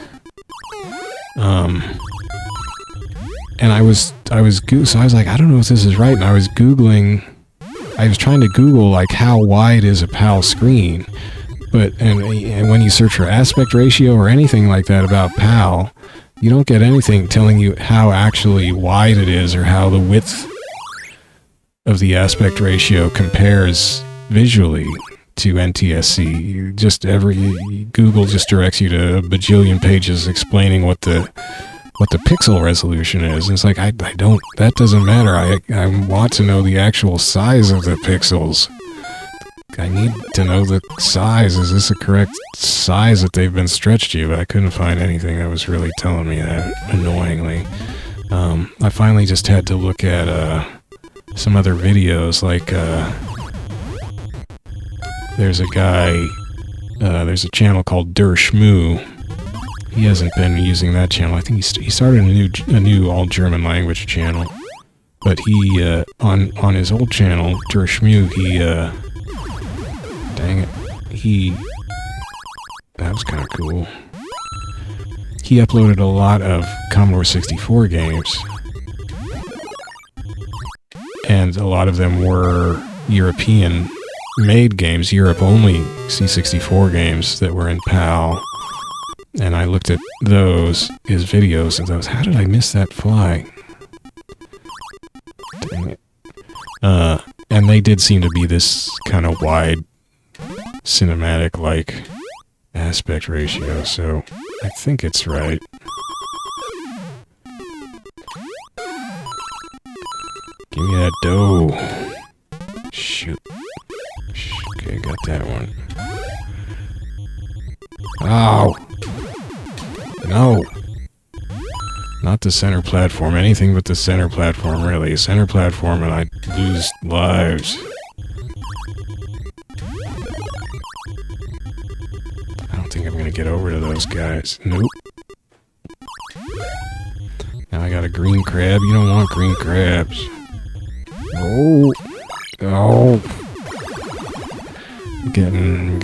And I was like, I don't know if this is right, and I was trying to Google, like, how wide is a PAL screen, and when you search for aspect ratio or anything like that about PAL, you don't get anything telling you how actually wide it is or how the width of the aspect ratio compares visually to NTSC. Google just directs you to a bajillion pages explaining what the pixel resolution is. And it's like, that doesn't matter. I want to know the actual size of the pixels. I need to know the size. Is this a correct size that they've been stretched to? But I couldn't find anything that was really telling me that, annoyingly. I finally just had to look at some other videos, like there's a channel called Der Schmoo. He hasn't been using that channel. I think he started a new all German language channel. But he on his old channel, Der Schmoo, that was kind of cool. He uploaded a lot of Commodore 64 games. And a lot of them were European-made games, Europe-only C64 games that were in PAL. And I looked at his videos, and those. How did I miss that fly? Dang it. And they did seem to be this kind of wide, cinematic-like aspect ratio, so I think it's right. Give me that dough. Shoot. Okay, got that one. Ow! No! Not the center platform. Anything but the center platform, really. Center platform and I lose lives. I don't think I'm gonna get over to those guys. Nope. Now I got a green crab. You don't want green crabs. Oh, oh! Getting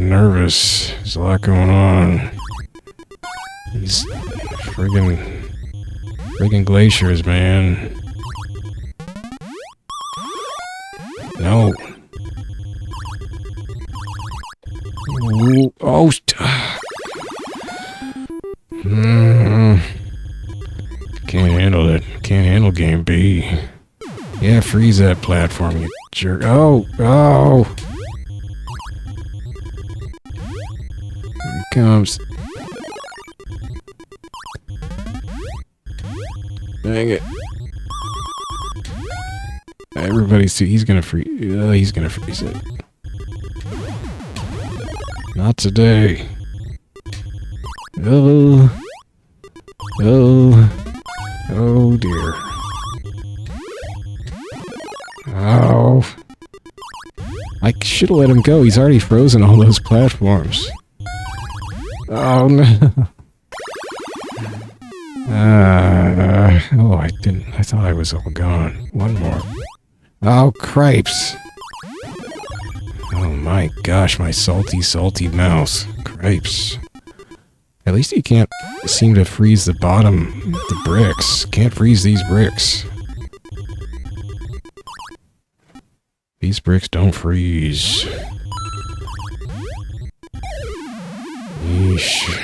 nervous. There's a lot going on. These friggin' glaciers, man. No. Ooh, oh, can't handle it. Can't handle game B. Yeah, freeze that platform, you jerk. Oh, oh! Here he comes. Dang it. Everybody's he's gonna freeze. He's gonna freeze it. Not today. Oh. Oh. Oh dear. Oh. I should have let him go. He's already frozen all those platforms. Oh no. Oh, I didn't. I thought I was all gone. One more. Oh, cripes. Oh my gosh, my salty, salty mouse. Cripes. At least you can't seem to freeze the bottom, the bricks. Can't freeze these bricks. These bricks don't freeze. Yeesh.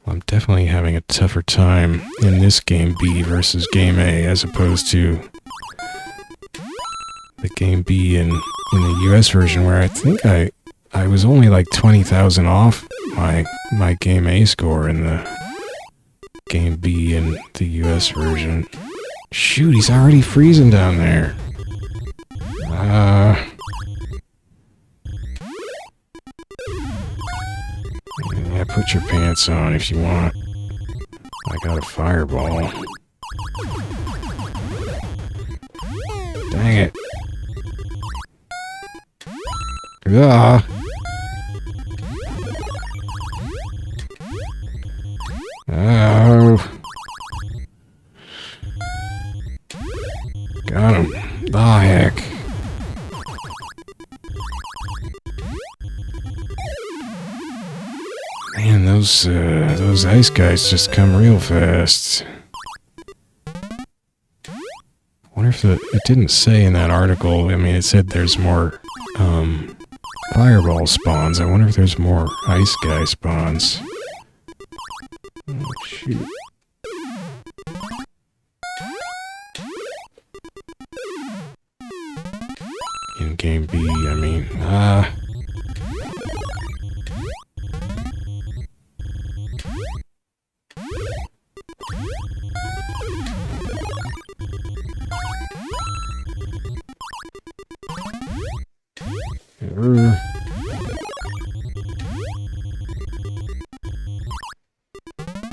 I'm definitely having a tougher time in this game B versus game A as opposed to the game B in the US version, where I think I was only like 20,000 off my game A score in the game B in the US version. Shoot, he's already freezing down there. Yeah, put your pants on if you want. I got a fireball. Dang it. Ah. Oh. Got him. Ah, heck. Man, those ice guys just come real fast. I wonder if it didn't say in that article. I mean, it said there's more fireball spawns. I wonder if there's more ice guy spawns. Oh, shoot. In game B, I mean,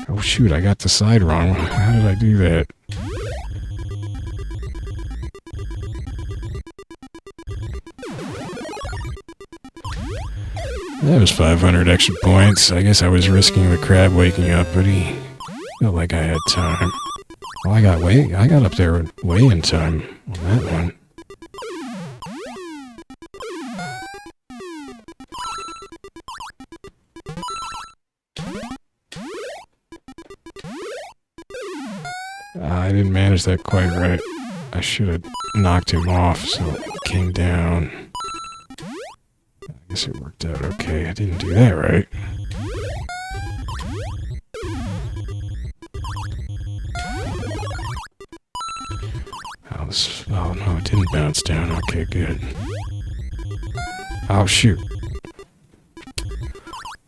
oh shoot, I got the side wrong. How did I do that? That was 500 extra points. I guess I was risking the crab waking up, but he felt like I had time. Well, I got up there way in time on that one. I didn't manage that quite right. I should have knocked him off so it came down. I guess it worked out okay. I didn't do that right. Oh no, it didn't bounce down. Okay, good. Oh shoot.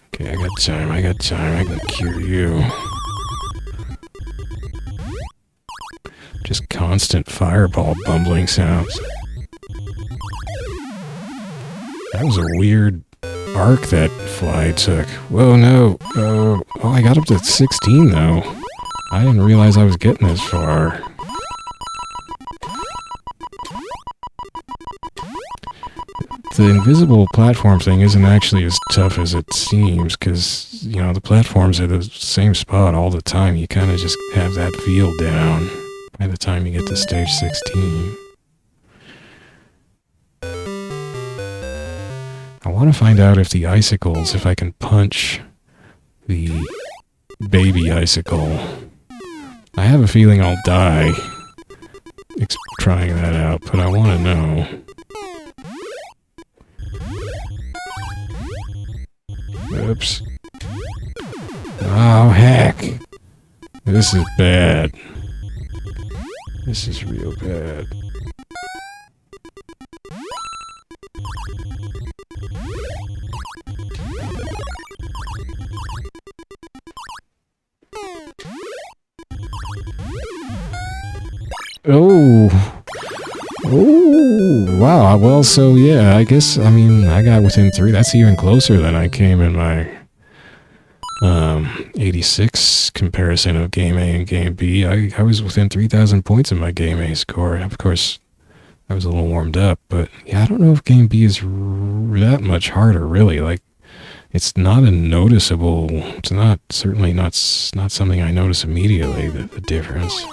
Okay, I got time. I can cure you. Just constant fireball bumbling sounds. That was a weird arc that fly took. Whoa, no. Oh, I got up to 16 though. I didn't realize I was getting this far. The invisible platform thing isn't actually as tough as it seems, because, you know, the platforms are the same spot all the time. You kind of just have that feel down by the time you get to stage 16. I want to find out if the icicles, if I can punch the baby icicle. I have a feeling I'll die trying that out, but I want to know. Oops. Oh, heck. This is bad. This is real bad. Oh. Oh, wow. Well, so yeah, I guess, I mean, I got within 3. That's even closer than I came in my 86 comparison of Game A and Game B. I was within 3,000 points of my Game A score. Of course, I was a little warmed up, but yeah, I don't know if Game B is that much harder, really. Like, it's not a noticeable, it's not, certainly not something I notice immediately, the difference.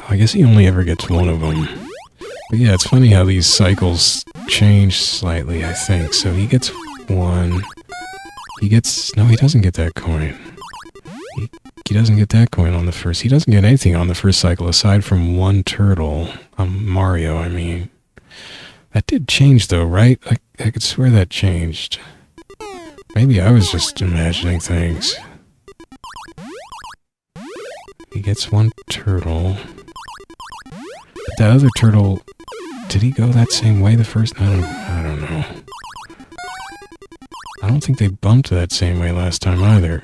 I guess he only ever gets one of them. But yeah, it's funny how these cycles change slightly, I think. So he gets one. He gets... No, he doesn't get that coin. He doesn't get that coin on the first... He doesn't get anything on the first cycle aside from one turtle. Mario, I mean. That did change, though, right? I could swear that changed. Maybe I was just imagining things. He gets one turtle. But that other turtle... Did he go that same way the first? I don't know. I don't think they bumped that same way last time either.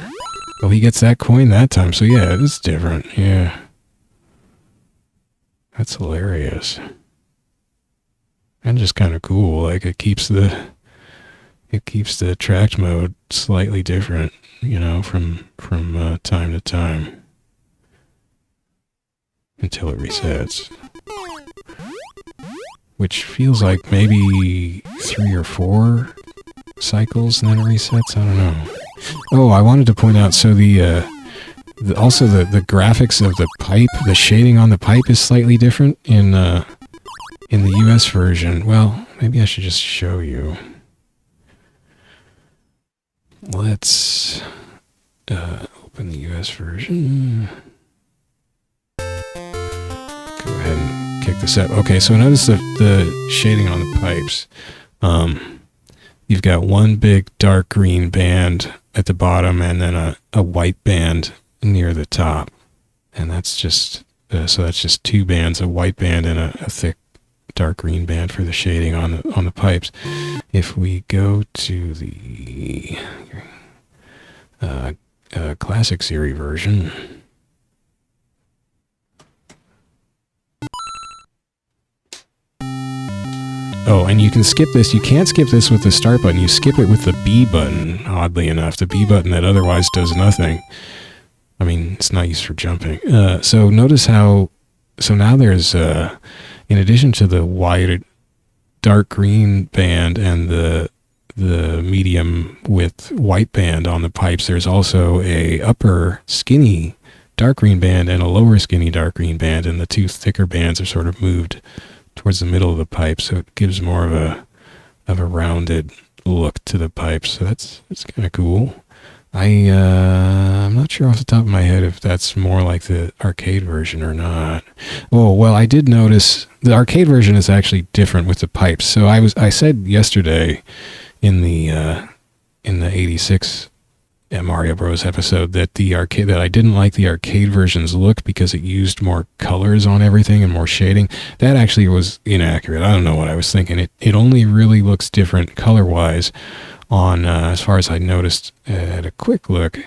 Oh, he gets that coin that time, so yeah, it's different, yeah. That's hilarious. And just kind of cool, like it keeps the attract mode slightly different, you know, from time to time. Until it resets. Which feels like maybe 3 or 4 cycles and then it resets. I don't know. Oh, I wanted to point out, so also the graphics of the pipe, the shading on the pipe is slightly different in the US version. Well, maybe I should just show you. Let's Open the US version. Go ahead and kick this up. Okay, so notice the shading on the pipes. You've got one big dark green band at the bottom and then a white band near the top. And that's just, so that's just two bands, a white band and a thick dark green band for the shading on the pipes. If we go to the classic series version, oh, and you can skip this. You can't skip this with the start button. You skip it with the B button, oddly enough. The B button that otherwise does nothing. I mean, it's not used for jumping. So notice how, so now there's, in addition to the wide dark green band and the medium with white band on the pipes, there's also a upper skinny dark green band and a lower skinny dark green band, and the two thicker bands are sort of moved towards the middle of the pipe, so it gives more of a rounded look to the pipe. So that's kind of cool. I'm not sure off the top of my head if that's more like the arcade version or not. Oh, well, I did notice the arcade version is actually different with the pipes. So I said yesterday in the 86 Mario Bros episode that that I didn't like the arcade version's look because it used more colors on everything and more shading. That actually was inaccurate. I don't know what I was thinking. It only really looks different color-wise on, as far as I noticed at a quick look,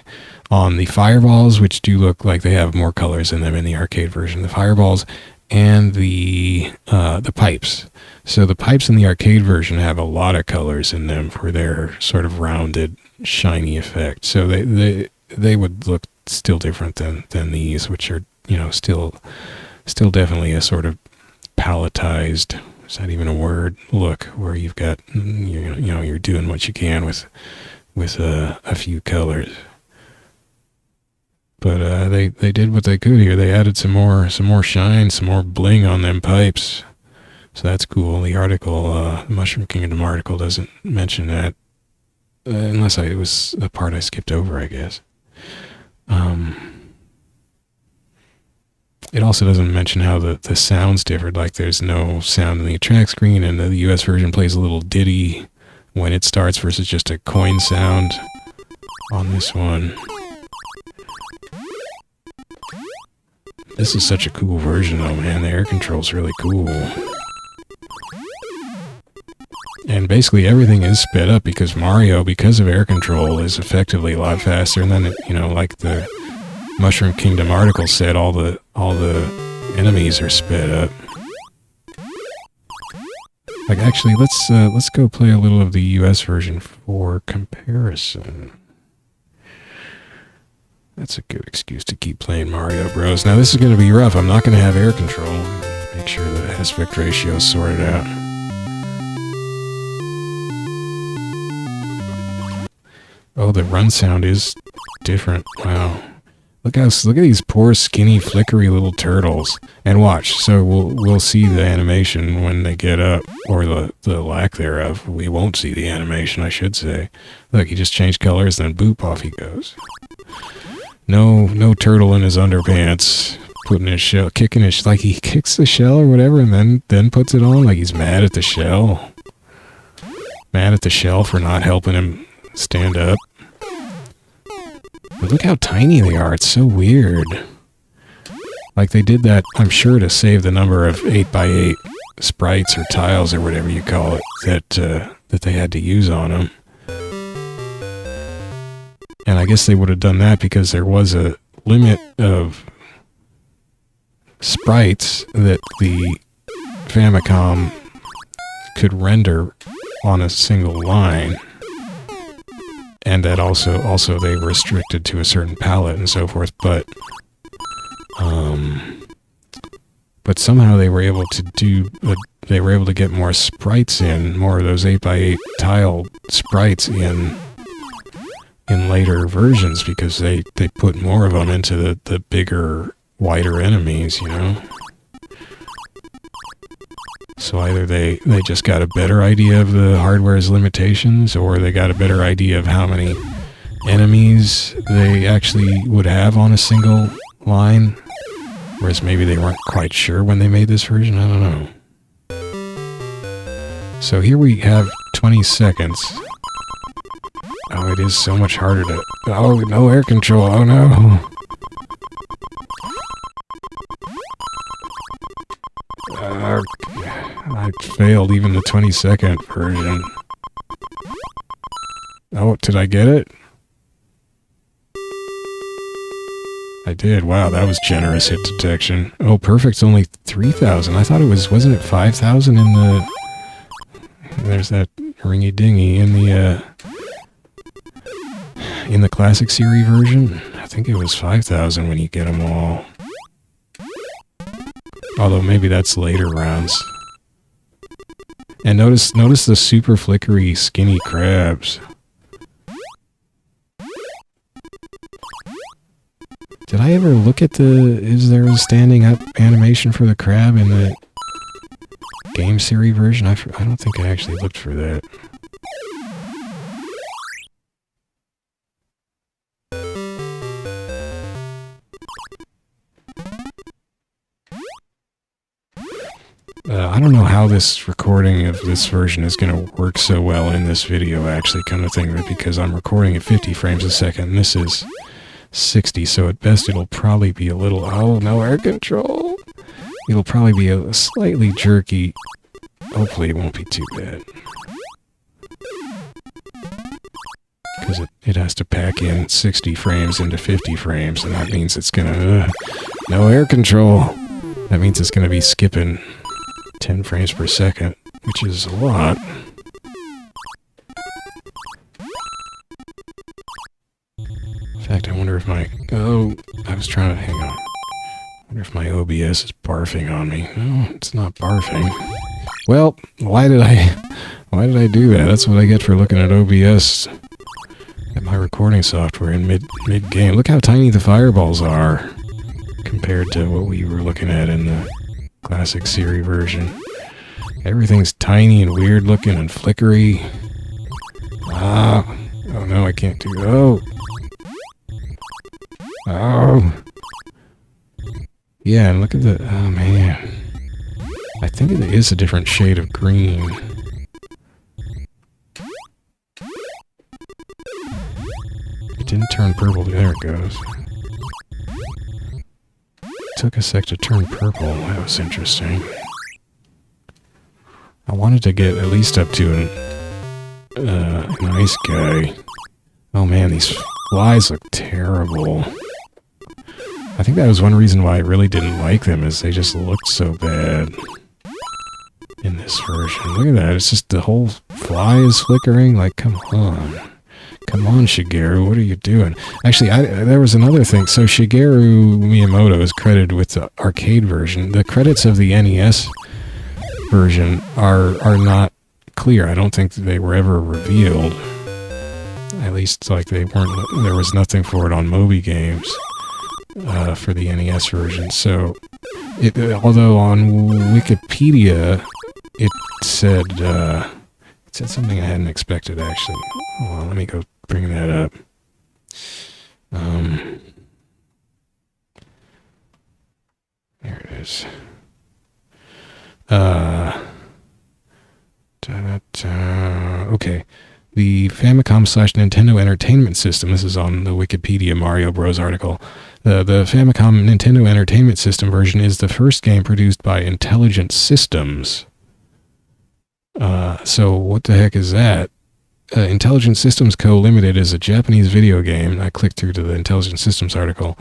on the fireballs, which do look like they have more colors in them in the arcade version. The fireballs and the pipes. So the pipes in the arcade version have a lot of colors in them for their sort of rounded, shiny effect. So they would look still different than these, which are, still definitely a sort of palletized, is that even a word, look, where you've got, you're doing what you can with a few colors. But they did what they could here. They added some more shine, some more bling on them pipes. So that's cool. The article, the Mushroom Kingdom article, doesn't mention that, unless it was the part I skipped over, I guess. It also doesn't mention how the sounds differed. Like there's no sound in the track screen, and the US version plays a little ditty when it starts versus just a coin sound on this one. This is such a cool version though, man. The air control's really cool. And basically everything is sped up because Mario, because of air control, is effectively a lot faster. And then, like the Mushroom Kingdom article said, all the enemies are sped up. Like, actually, let's go play a little of the US version for comparison. That's a good excuse to keep playing Mario Bros. Now, this is going to be rough. I'm not going to have air control. Make sure the aspect ratio is sorted out. Oh, the run sound is different. Wow. Look at these poor, skinny, flickery little turtles. And watch. So we'll see the animation when they get up, or the lack thereof. We won't see the animation, I should say. Look, he just changed colors, then boop, off he goes. No turtle in his underpants, putting his shell, kicking his, like he kicks the shell or whatever, and then puts it on, like he's mad at the shell. Mad at the shell for not helping him stand up. But look how tiny they are. It's so weird. Like they did that, I'm sure, to save the number of 8x8 sprites or tiles or whatever you call it that they had to use on them. And I guess they would have done that because there was a limit of sprites that the Famicom could render on a single line. And that also they were restricted to a certain palette and so forth, but somehow they were able to get more sprites in, more of those 8x8 tile sprites in later versions, because they put more of them into the bigger, wider enemies, So either they just got a better idea of the hardware's limitations, or they got a better idea of how many enemies they actually would have on a single line, whereas maybe they weren't quite sure when they made this version. I don't know. So here we have 20 seconds. Oh, it is so much harder to... Oh, no air control. Oh, no. I failed even the 20-second version. Oh, did I get it? I did. Wow, that was generous hit detection. Oh, perfect's only 3,000. I thought it was... Wasn't it 5,000 in the... There's that ringy-dingy in the classic series version. I think it was 5,000 when you get them all. Although maybe that's later rounds. And notice the super flickery skinny crabs. Did I ever look at is there a standing up animation for the crab in the game series version? I don't think I actually looked for that. I don't know how this recording of this version is going to work so well in this video, actually, kind of thing, because I'm recording at 50 frames a second, and this is 60, so at best it'll probably be a little... Oh, no air control! It'll probably be a slightly jerky. Hopefully it won't be too bad. Because it has to pack in 60 frames into 50 frames, and that means it's gonna... no air control! That means it's gonna be skipping 10 frames per second, which is a lot. In fact, I wonder if my... Oh, I was trying to... Hang on. I wonder if my OBS is barfing on me. No, it's not barfing. Well, why did I do that? That's what I get for looking at OBS at my recording software in mid-game. Look how tiny the fireballs are compared to what we were looking at in the classic series version. Everything's tiny and weird looking and flickery. Ah, oh no, I can't do... Oh! Oh! Yeah, and look at the... Oh man. I think it is a different shade of green. It didn't turn purple. There it goes. Took a sec to turn purple. That was interesting. I wanted to get at least up to a nice guy. Oh man, these flies look terrible. I think that was one reason why I really didn't like them, is they just looked so bad in this version. Look at that, it's just the whole fly is flickering. Like, come on. Come on, Shigeru, what are you doing? Actually, there was another thing. So Shigeru Miyamoto is credited with the arcade version. The credits of the NES version are not clear. I don't think they were ever revealed. At least, like, they weren't. There was nothing for it on Moby Games for the NES version. So, although on Wikipedia it said something I hadn't expected, actually. Hold on, let me go bring that up. There it is. Okay. The Famicom/Nintendo Entertainment System, this is on the Wikipedia Mario Bros. Article. The Famicom Nintendo Entertainment System version is the first game produced by Intelligent Systems. So what the heck is that? Intelligent Systems Co. Limited is a Japanese video game. I clicked through to the Intelligent Systems article.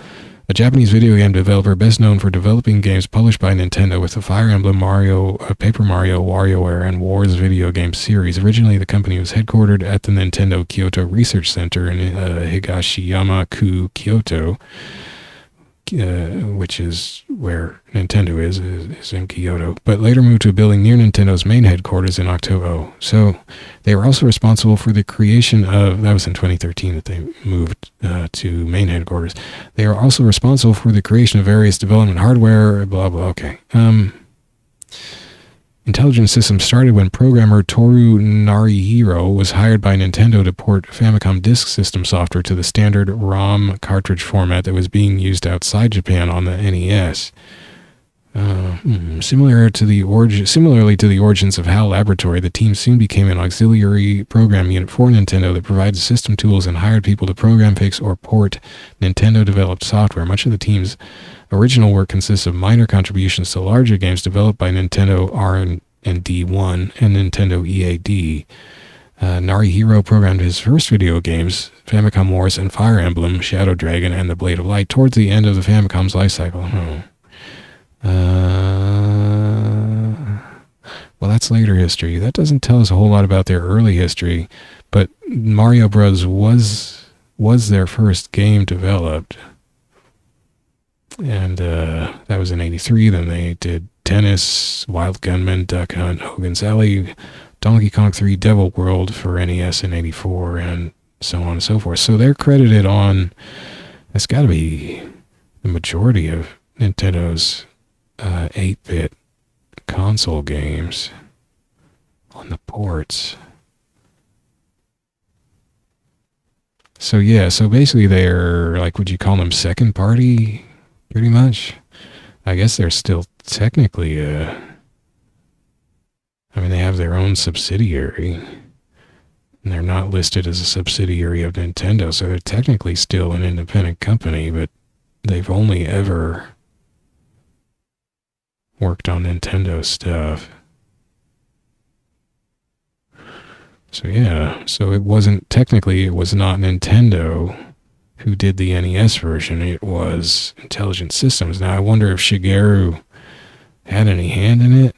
A Japanese video game developer best known for developing games published by Nintendo with the Fire Emblem, Mario, Paper Mario, WarioWare, and Wars video game series. Originally, the company was headquartered at the Nintendo Kyoto Research Center in Higashiyama-ku, Kyoto, which is where Nintendo is in Kyoto, but later moved to a building near Nintendo's main headquarters in October. Oh, so they were also responsible for the creation of, that was in 2013 that they moved to main headquarters. They are also responsible for the creation of various development hardware, blah, blah, okay. Intelligent System started when programmer Toru Narihiro was hired by Nintendo to port Famicom Disk System software to the standard ROM cartridge format that was being used outside Japan on the NES. Similarly to the origins of HAL Laboratory, the team soon became an auxiliary program unit for Nintendo that provided system tools and hired people to program, fix, or port Nintendo-developed software. Much of the team's original work consists of minor contributions to larger games developed by Nintendo R&D1 and Nintendo EAD. Narihiro programmed his first video games, Famicom Wars and Fire Emblem, Shadow Dragon, and The Blade of Light, towards the end of the Famicom's life cycle. Well, that's later history. That doesn't tell us a whole lot about their early history, but Mario Bros. was their first game developed. And that was in 83. Then they did Tennis, Wild Gunman, Duck Hunt, Hogan's Alley, Donkey Kong 3, Devil World for NES in 84, and so on and so forth. So they're credited on, that's got to be the majority of Nintendo's 8-bit console games on the ports. So yeah, so basically they're, like, would you call them second party, pretty much? I guess they're still technically, I mean, they have their own subsidiary, and they're not listed as a subsidiary of Nintendo, so they're technically still an independent company, but they've only ever worked on Nintendo stuff. So yeah, so it was not Nintendo who did the NES version, it was Intelligent Systems. Now I wonder if Shigeru had any hand in it,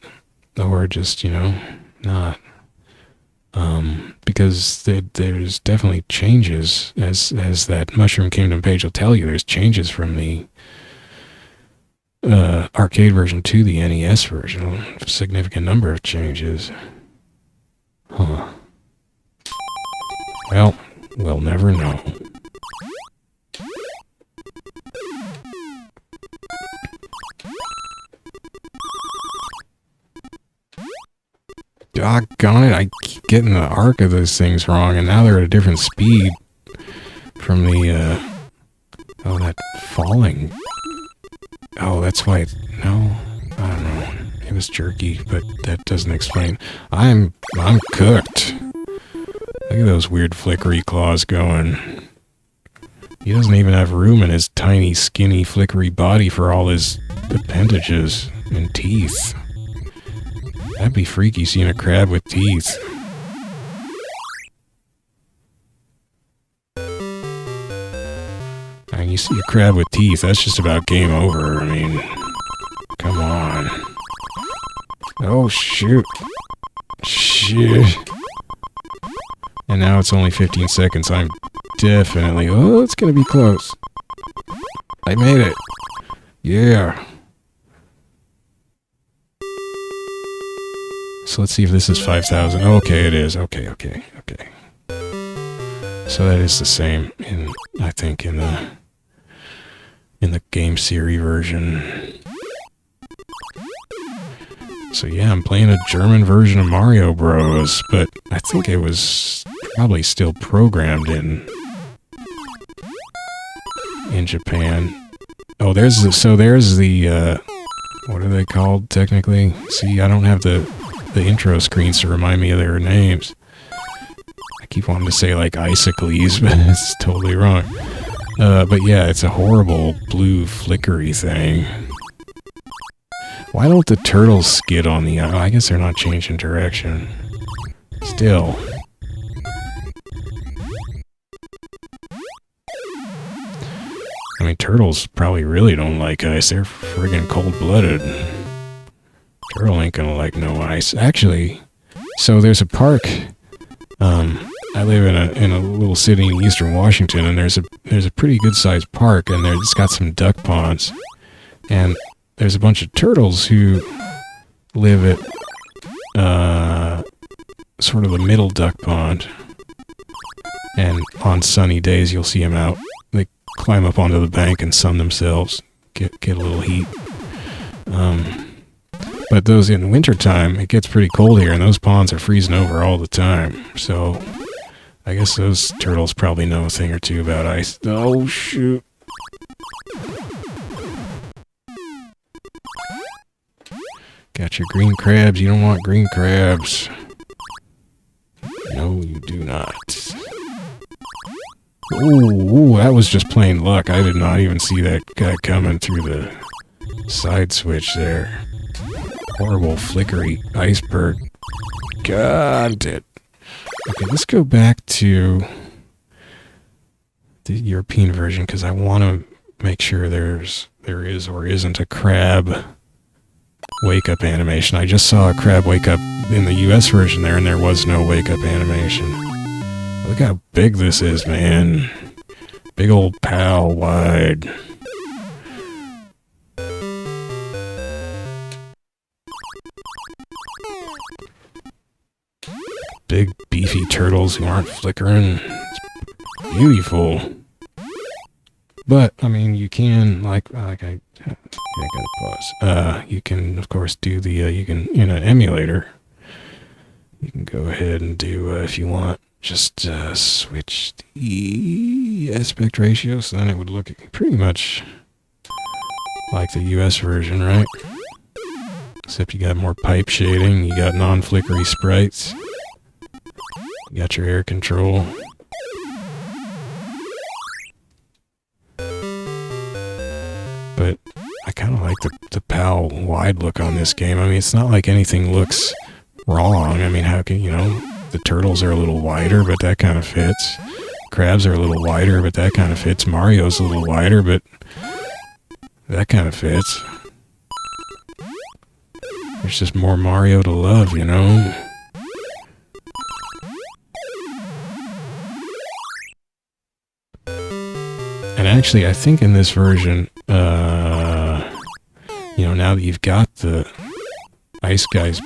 or just, not. Because there's definitely changes, as that Mushroom Kingdom page will tell you, there's changes from the arcade version to the NES version. A significant number of changes. Huh. Well, we'll never know. Doggone it, I keep getting the arc of those things wrong, and now they're at a different speed from the, that falling. Oh, that's why no, I don't know. It was jerky, but that doesn't explain. I'm cooked. Look at those weird flickery claws going. He doesn't even have room in his tiny, skinny, flickery body for all his appendages and teeth. That'd be freaky, seeing a crab with teeth. I mean, you see a crab with teeth, that's just about game over. I mean, come on. Oh, shoot. Shit. And now it's only 15 seconds. I'm definitely... Oh, it's gonna be close. I made it. Yeah. So let's see if this is 5,000. Okay, it is. Okay. So that is the same in, I think, in the Game Series version. So yeah, I'm playing a German version of Mario Bros, but I think it was probably still programmed in Japan. Oh, there's the what are they called technically? See, I don't have the intro screens to remind me of their names. I keep wanting to say like icicles, but it's totally wrong. But yeah, it's a horrible blue flickery thing. Why don't the turtles skid on the... I guess they're not changing direction. Still. I mean, turtles probably really don't like ice. They're friggin' cold-blooded. Turtle ain't gonna like no ice. Actually, so there's a park. I live in a little city in eastern Washington, and there's a pretty good-sized park, and it's got some duck ponds. And there's a bunch of turtles who live at sort of the middle duck pond. And on sunny days, you'll see them out. They climb up onto the bank and sun themselves, get a little heat. But those in wintertime, it gets pretty cold here, and those ponds are freezing over all the time. So I guess those turtles probably know a thing or two about ice. Oh, shoot. Got your green crabs. You don't want green crabs. No, you do not. Ooh, that was just plain luck. I did not even see that guy coming through the side switch there. Horrible flickery iceberg. Got it. Okay, let's go back to the European version because I want to make sure there is or isn't a crab wake-up animation. I just saw a crab wake up in the US version there, and there was no wake-up animation. Look how big this is, man. Big old pal wide. Big beefy turtles who aren't flickering. It's beautiful. But, I mean, you can, I gotta pause. You can, of course, do the, you can, in an emulator, you can go ahead and do, if you want, just switch the aspect ratio, so then it would look pretty much like the US version, right? Except you got more pipe shading, you got non-flickery sprites, you got your air control. But I kind of like the PAL wide look on this game. I mean, it's not like anything looks wrong. I mean, how can, you know, the turtles are a little wider, but that kind of fits. Crabs are a little wider, but that kind of fits. Mario's a little wider, but that kind of fits. There's just more Mario to love, you know? And actually, I think in this version, you know, now that you've got the ice guys,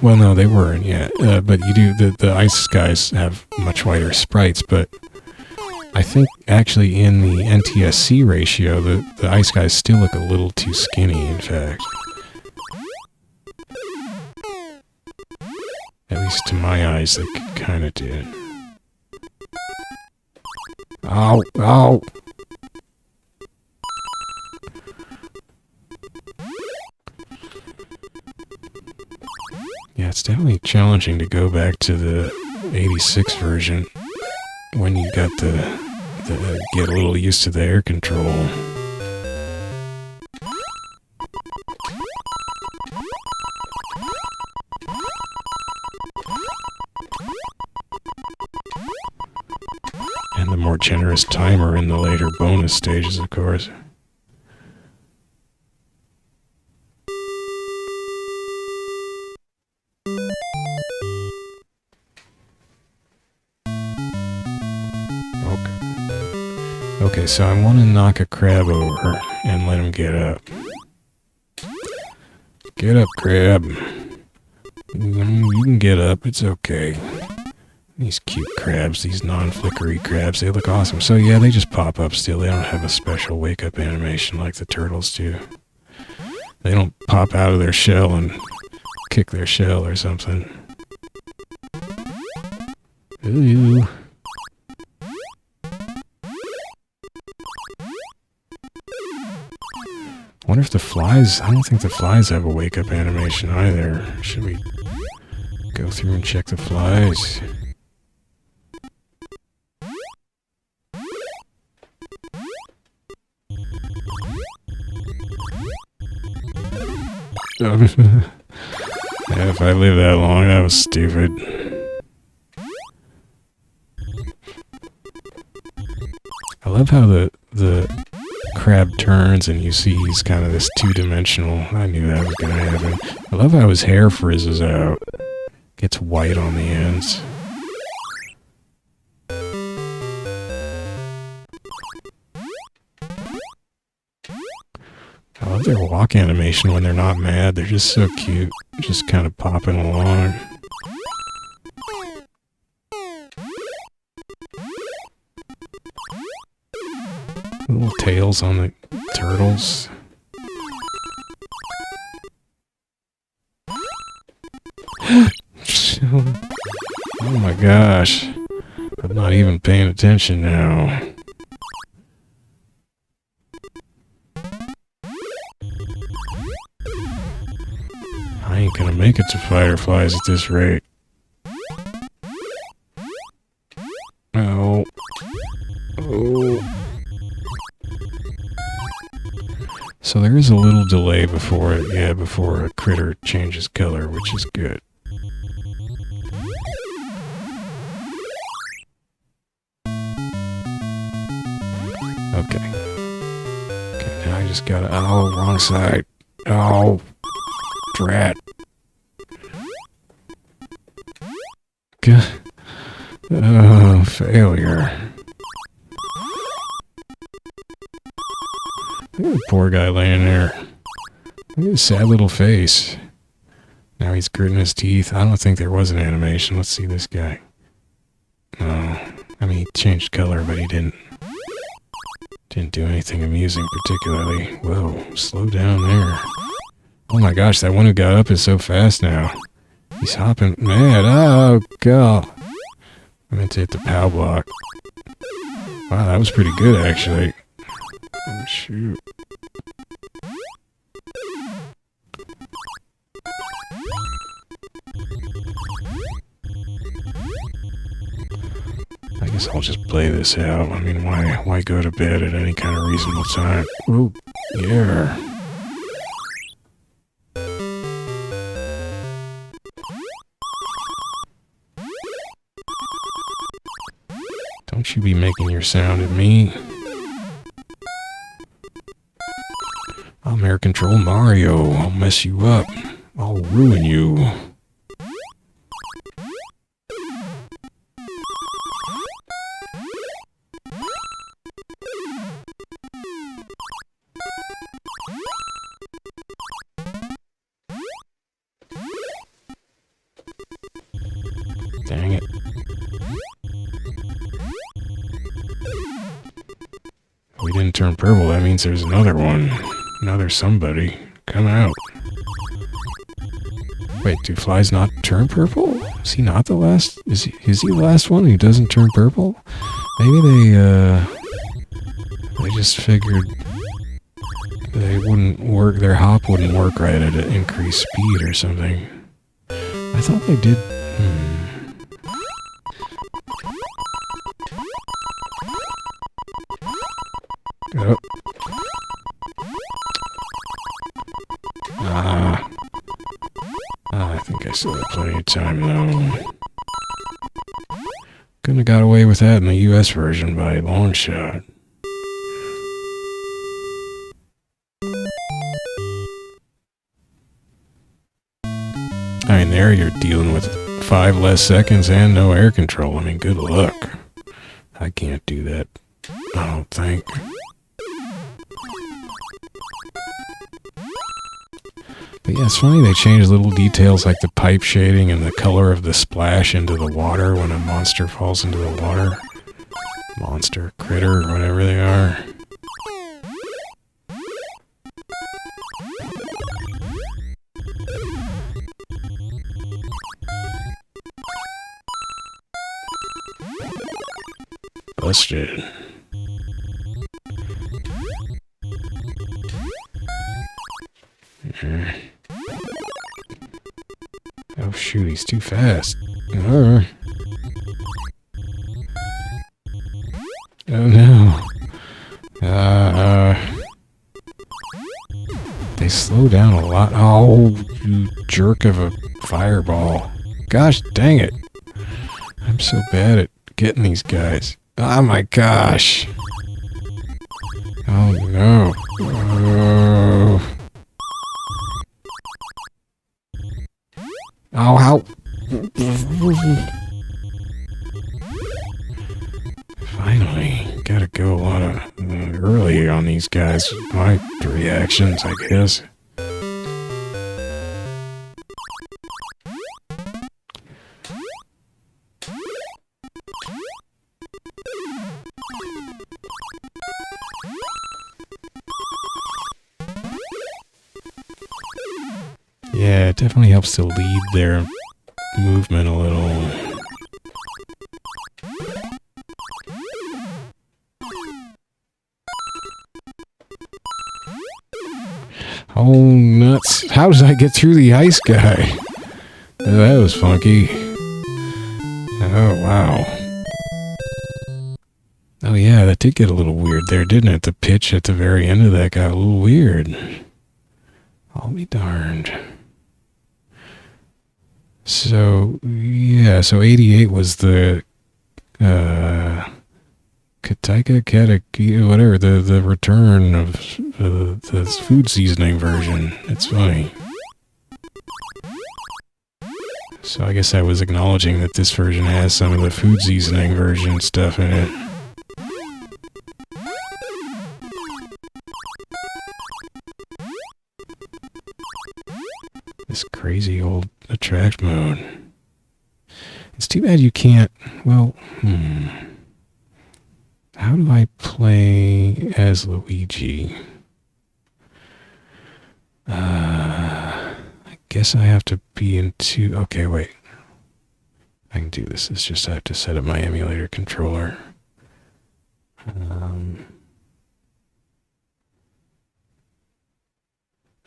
well, no, they weren't yet, but you do, the ice guys have much wider sprites, but I think actually in the NTSC ratio, the ice guys still look a little too skinny, in fact. At least to my eyes, they kind of did. Ow, ow! Yeah, it's definitely challenging to go back to the 86 version when you got get a little used to the air control. And the more generous timer in the later bonus stages, of course. Okay, so I want to knock a crab over and let him get up. Get up, crab. You can get up, it's okay. These cute crabs, these non-flickery crabs, they look awesome. So yeah, they just pop up still. They don't have a special wake-up animation like the turtles do. They don't pop out of their shell and kick their shell or something. Ooh. I wonder if the flies, I don't think the flies have a wake-up animation either. Should we go through and check the flies? Yeah, if I lived that long, that was stupid. I love how the crab turns and you see he's kind of this two-dimensional. I knew that was going to happen. I love how his hair frizzes out. Gets white on the ends. I love their walk animation when they're not mad. They're just so cute. Just kind of popping along. Little tails on the turtles. Oh my gosh. I'm not even paying attention now. I ain't gonna make it to Fireflies at this rate. Oh. Oh. So there is a little delay before it, before a critter changes color, which is good. Okay. Okay, now I just gotta, oh, wrong side. Oh, drat. Oh, failure. Look at the poor guy laying there. Look at his sad little face. Now he's gritting his teeth. I don't think there was an animation. Let's see this guy. No. I mean, he changed color, but he didn't do anything amusing particularly. Whoa, slow down there. Oh my gosh, that one who got up is so fast now. He's hopping mad. Oh, God. I meant to hit the POW block. Wow, that was pretty good, actually. Oh, shoot. I guess I'll just play this out. I mean, why go to bed at any kind of reasonable time? Ooh, yeah. Don't you be making your sound at me. I'm Air Control Mario. I'll mess you up. I'll ruin you. Dang it. We didn't turn purple. That means there's another one. Another somebody. Come out. Wait, do flies not turn purple? Is he not the last? Is he the last one who doesn't turn purple? Maybe they just figured they wouldn't work, their hop wouldn't work right at an increased speed or something. I thought they did. Oh. I think I still have plenty of time, though. Couldn't have got away with that in the US version by a long shot. I mean, there you're dealing with 5 less seconds and no air control. I mean, good luck. I can't do that, I don't think. But yeah, it's funny they changed little details like the pipe shading and the color of the splash into the water when a monster falls into the water. Monster, critter, or whatever they are. Busted. Oh shoot, he's too fast. Oh no. They slow down a lot. Oh, you jerk of a fireball. Gosh dang it. I'm so bad at getting these guys. Oh my gosh. Oh no. Oh. Oh, how? Finally, gotta go a lot early on these guys. My reactions, I guess. Yeah, it definitely helps to lead their movement a little. Oh, nuts. How did I get through the ice guy? Oh, that was funky. Oh, wow. Oh, yeah, that did get a little weird there, didn't it? The pitch at the very end of that got a little weird. I'll be darned. So, yeah, so 88 was the, whatever, the return of the food seasoning version. It's funny. So I guess I was acknowledging that this version has some of the food seasoning version stuff in it. This crazy old attract mode. It's too bad you can't, well, how do I play as Luigi? I guess I have to be into, okay, wait. I can do this. It's just I have to set up my emulator controller.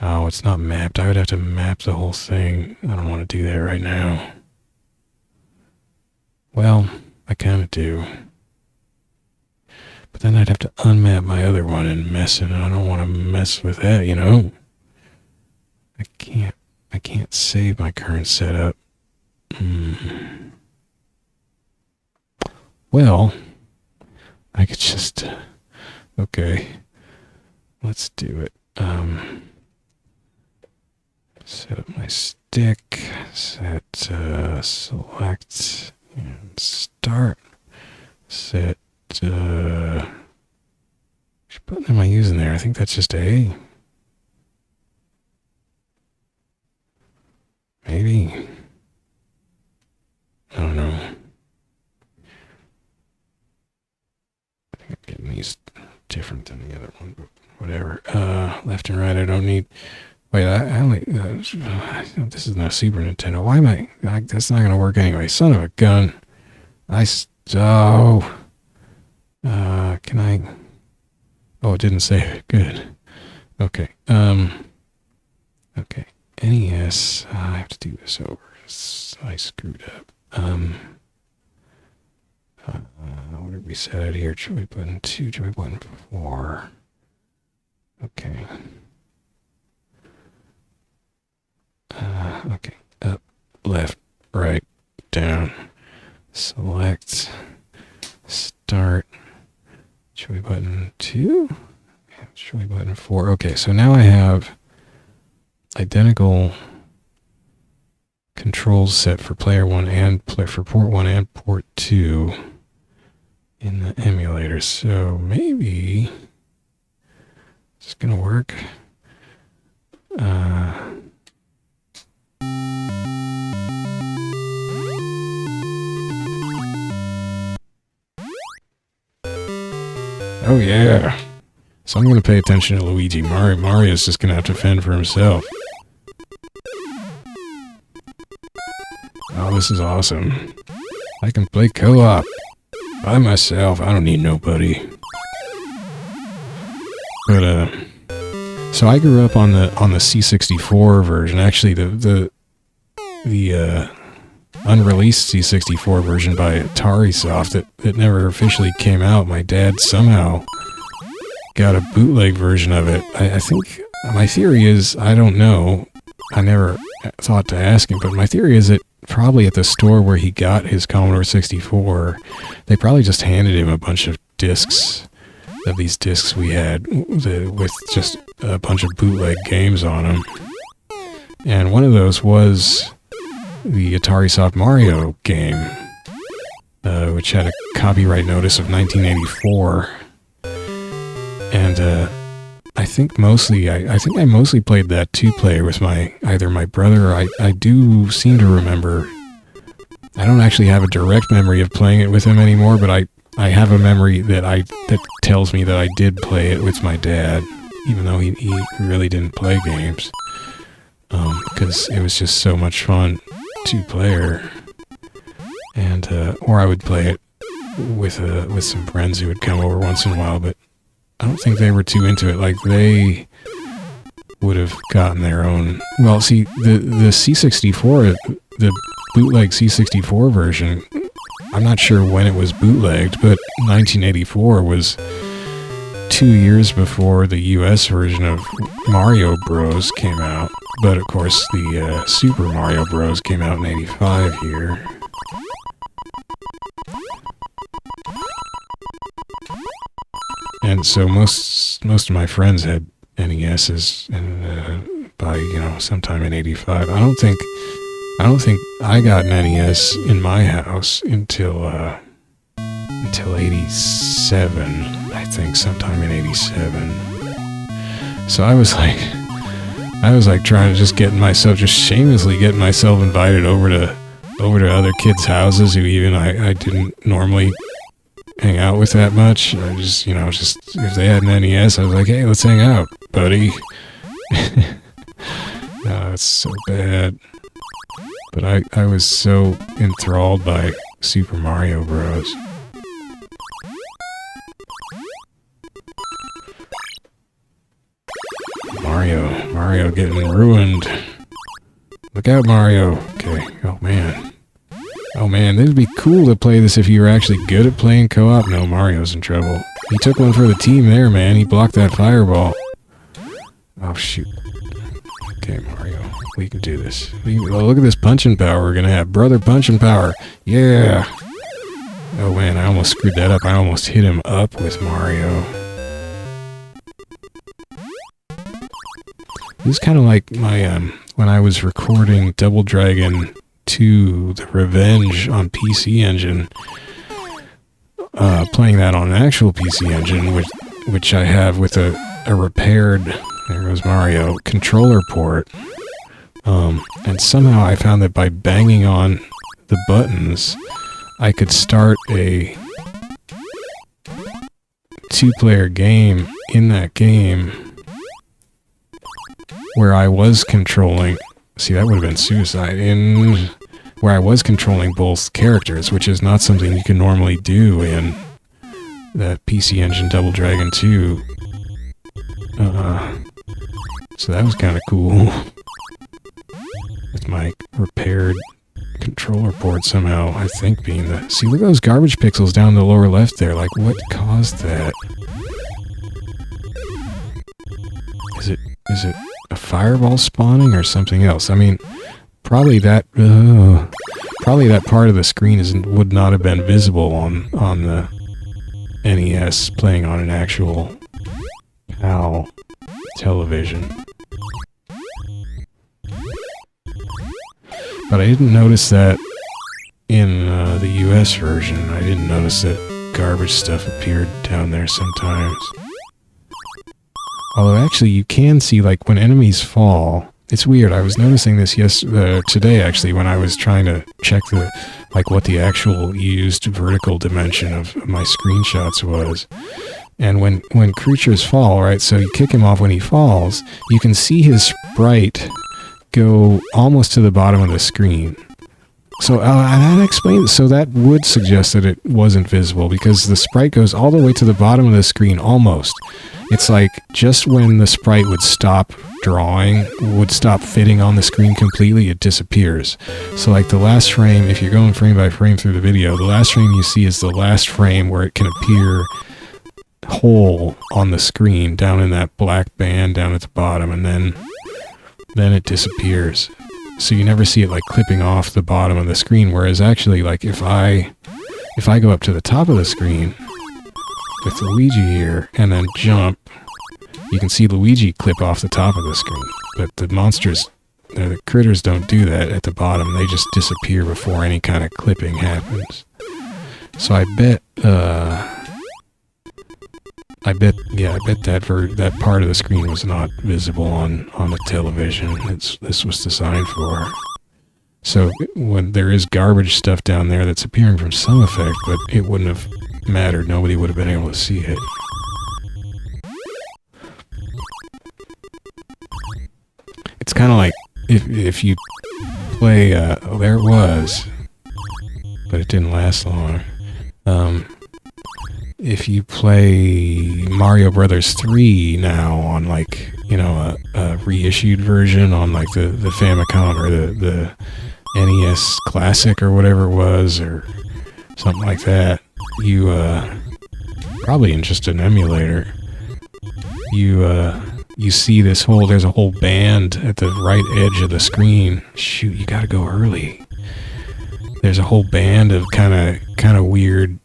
Oh, it's not mapped. I would have to map the whole thing. I don't want to do that right now. Well, I kind of do. But then I'd have to unmap my other one in Mesen, and I don't want to mess with that, you know? I can't save my current setup. Well, I could just, okay, let's do it. Set up my stick, set, select, and start, set, which button am I using there? I think that's just A. Maybe. I don't know. I think I'm getting these different than the other one, but whatever. Left and right I don't need. Wait, I only, this is not Super Nintendo. Why am that's not going to work anyway. Son of a gun. Can I, oh, it didn't save it. Good. Okay. Okay. NES, I have to do this over. I screwed up. What did we set out here? Joy button 2, joy button 4. Okay. Okay, up, left, right, down, select, start, joy button 2, joy button 4. Okay, so now I have identical controls set for player 1 and for port 1 and port 2 in the emulator. So maybe it's gonna work. Oh yeah. So I'm going to pay attention to Luigi. Mario's just going to have to fend for himself. Oh, this is awesome. I can play co-op by myself. I don't need nobody. But so I grew up on the C64 version. Actually, the unreleased C64 version by Atari Soft that never officially came out. My dad somehow got a bootleg version of it. I think my theory is, I don't know. I never thought to ask him, but my theory is that probably at the store where he got his Commodore 64, they probably just handed him a bunch of discs of these discs we had with just a bunch of bootleg games on them. And one of those was the Atari Soft Mario game, which had a copyright notice of 1984. And I think mostly, I think I mostly played that 2-player with either my brother or I do seem to remember. I don't actually have a direct memory of playing it with him anymore, but I have a memory that tells me that I did play it with my dad, even though he really didn't play games, because it was just so much fun. two-player, and or I would play it with some friends who would come over once in a while. But I don't think they were too into it. Like, they would have gotten their own. Well, see, the C64, the bootleg C64 version, I'm not sure when it was bootlegged, but 1984 was 2 years before the US version of Mario Bros. Came out. But of course, the Super Mario Bros. Came out in 85 here. And so most of my friends had NESs, and by sometime in '85. I don't think I got an NES in my house until '87. I think sometime in '87. So I was like trying to just shamelessly getting myself invited over to other kids' houses who even I didn't normally hang out with that much. I just if they had an NES, I was like, hey, let's hang out, buddy. No, it's so bad. But I was so enthralled by Super Mario Bros. Mario getting ruined. Look out, Mario. Okay. Oh man, this would be cool to play this if you were actually good at playing co-op. No, Mario's in trouble. He took one for the team there, man. He blocked that fireball. Oh, shoot. Okay, Mario. We can do this. Look at this punching power we're going to have. Brother punching power. Yeah. Oh, man, I almost screwed that up. I almost hit him up with Mario. This is kind of like my, when I was recording Double Dragon 2, The Revenge on PC Engine, playing that on an actual PC Engine, which I have with a repaired, there goes Mario, controller port. And somehow I found that by banging on the buttons, I could start a two-player game in that game where I was controlling, see, that would have been suicide, where I was controlling both characters, which is not something you can normally do in that PC Engine Double Dragon 2. So that was kind of cool. With my repaired controller port somehow, I think, being the... See, look at those garbage pixels down in the lower left there. Like, what caused that? Is it a fireball spawning or something else? I mean, probably that part of the screen would not have been visible on the NES playing on an actual PAL television. But I didn't notice that in the US version. I didn't notice that garbage stuff appeared down there sometimes. Although actually you can see, like, when enemies fall, it's weird. I was noticing this today actually when I was trying to check what the actual used vertical dimension of my screenshots was. And when creatures fall, right, so you kick him off when he falls, you can see his sprite go almost to the bottom of the screen. So that explains. So that would suggest that it wasn't visible because the sprite goes all the way to the bottom of the screen almost. It's like just when the sprite would stop drawing, would stop fitting on the screen completely, it disappears. So like the last frame, if you're going frame by frame through the video, the last frame you see is the last frame where it can appear whole on the screen down in that black band down at the bottom, and then it disappears. So you never see it like clipping off the bottom of the screen, whereas actually, like, if I go up to the top of the screen with Luigi here and then jump, you can see Luigi clip off the top of the screen. But the monsters, the critters, don't do that at the bottom. They just disappear before any kind of clipping happens. So I bet that part of the screen was not visible on the television. This was designed for. So when there is garbage stuff down there that's appearing from some effect, but it wouldn't have mattered. Nobody would have been able to see it. It's kind of like if you play, oh, there it was, but it didn't last long. If you play Mario Brothers 3 now on, like, you know, a reissued version on, like, the Famicom or the NES Classic or whatever it was, or something like that, you, probably in just an emulator, you see this whole, there's a whole band at the right edge of the screen. Shoot, you gotta go early. There's a whole band of kind of weird,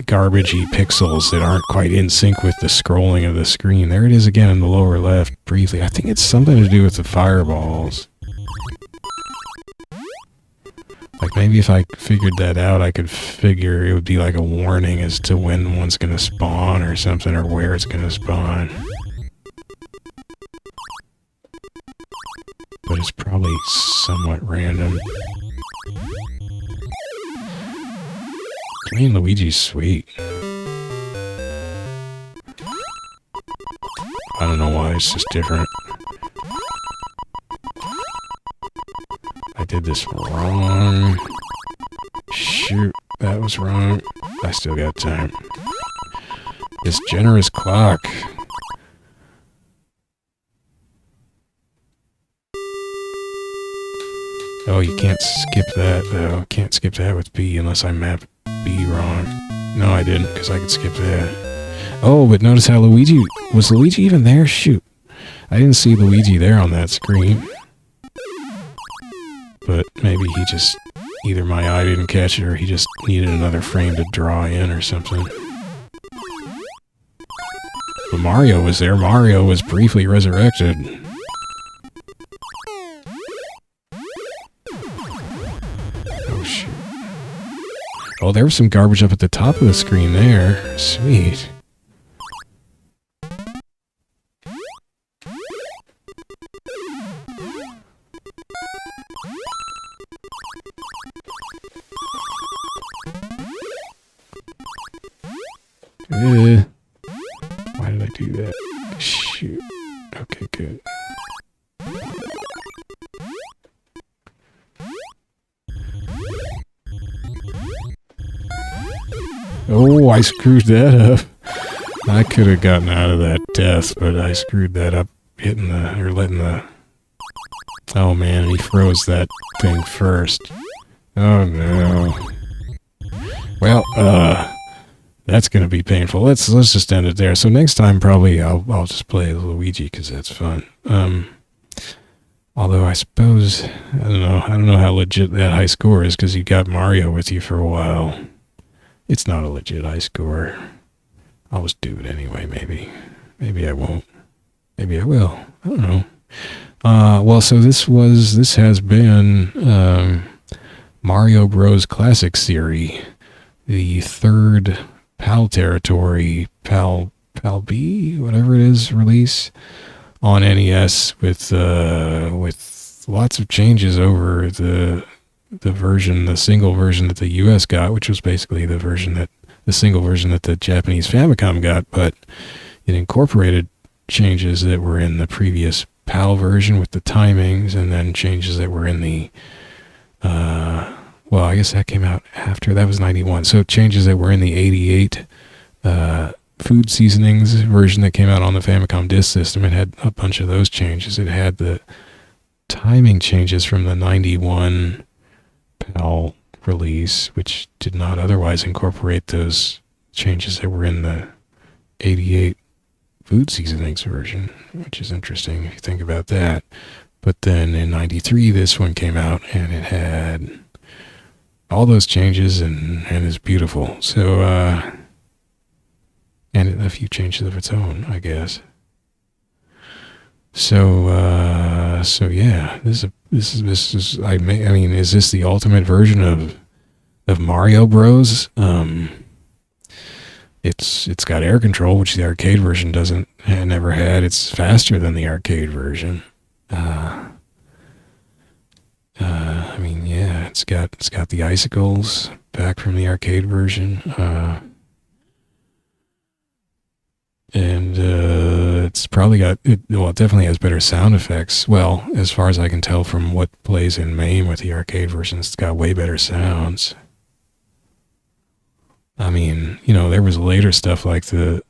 garbagey pixels that aren't quite in sync with the scrolling of the screen. There it is again in the lower left, briefly. I think it's something to do with the fireballs. Like, maybe if I figured that out, I could figure it would be like a warning as to when one's gonna spawn or something, or where it's gonna spawn. But it's probably somewhat random. I mean, Luigi's sweet. I don't know why, it's just different. I did this wrong. Shoot, that was wrong. I still got time. This generous clock. Oh, you can't skip that, though. Can't skip that with B unless I map B wrong. No, I didn't, because I could skip that. Oh, but notice how Luigi... Was Luigi even there? Shoot. I didn't see Luigi there on that screen. But maybe he just... Either my eye didn't catch it, or he just needed another frame to draw in or something. But Mario was there. Mario was briefly resurrected. Oh, shoot. Oh, there was some garbage up at the top of the screen there. Sweet. Why did I do that? Shoot. Okay, good. Oh, I screwed that up. I could have gotten out of that death, but I screwed that up hitting the, or letting the... Oh man, he froze that thing first. Oh no. Well, that's gonna be painful. Let's just end it there. So next time probably I'll just play Luigi because that's fun. Although I suppose I don't know how legit that high score is because you got Mario with you for a while. It's not a legit high score. I'll just do it anyway. Maybe I won't. Maybe I will. I don't know. Well, so this has been Mario Bros. Classic Series, the third PAL territory, PAL B, whatever it is, release on NES with lots of changes over the version, the single version that the US got, which was basically the single version that the Japanese Famicom got, but it incorporated changes that were in the previous PAL version with the timings, and then changes that were in the well, I guess that came out after. That was 91. So changes that were in the 88 food seasonings version that came out on the Famicom Disk System. It had a bunch of those changes. It had the timing changes from the 91 PAL release, which did not otherwise incorporate those changes that were in the 88 food seasonings version, which is interesting if you think about that. But then in 93, this one came out, and it had all those changes, and it's beautiful. So, and a few changes of its own, I guess. So yeah, this is I mean, is this the ultimate version of Mario Bros? It's got air control, which the arcade version never had. It's faster than the arcade version. I mean, yeah, it's got the icicles back from the arcade version, and it's probably got it. Well, it definitely has better sound effects. Well, as far as I can tell from what plays in MAME with the arcade version, it's got way better sounds. I mean, you know, there was later stuff like the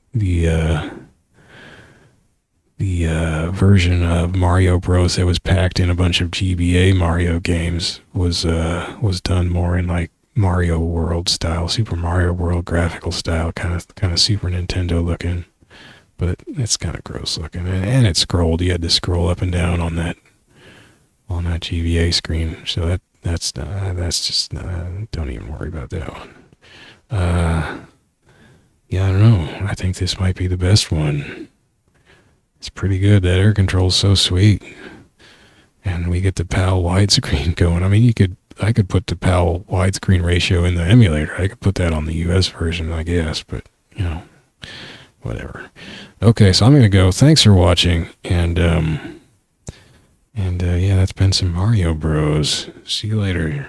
version of Mario Bros. That was packed in a bunch of GBA Mario games was done more in like Mario World style, Super Mario World graphical style, kind of Super Nintendo looking. But it's kind of gross looking, and it scrolled. You had to scroll up and down on that GBA screen. So that's just don't even worry about that one. Yeah, I don't know. I think this might be the best one. It's pretty good. That air control's so sweet. And we get the PAL widescreen going. I mean, I could put the PAL widescreen ratio in the emulator. I could put that on the US version, I guess, but, you know, whatever. Okay, so I'm going to go. Thanks for watching. And yeah, that's been some Mario Bros. See you later.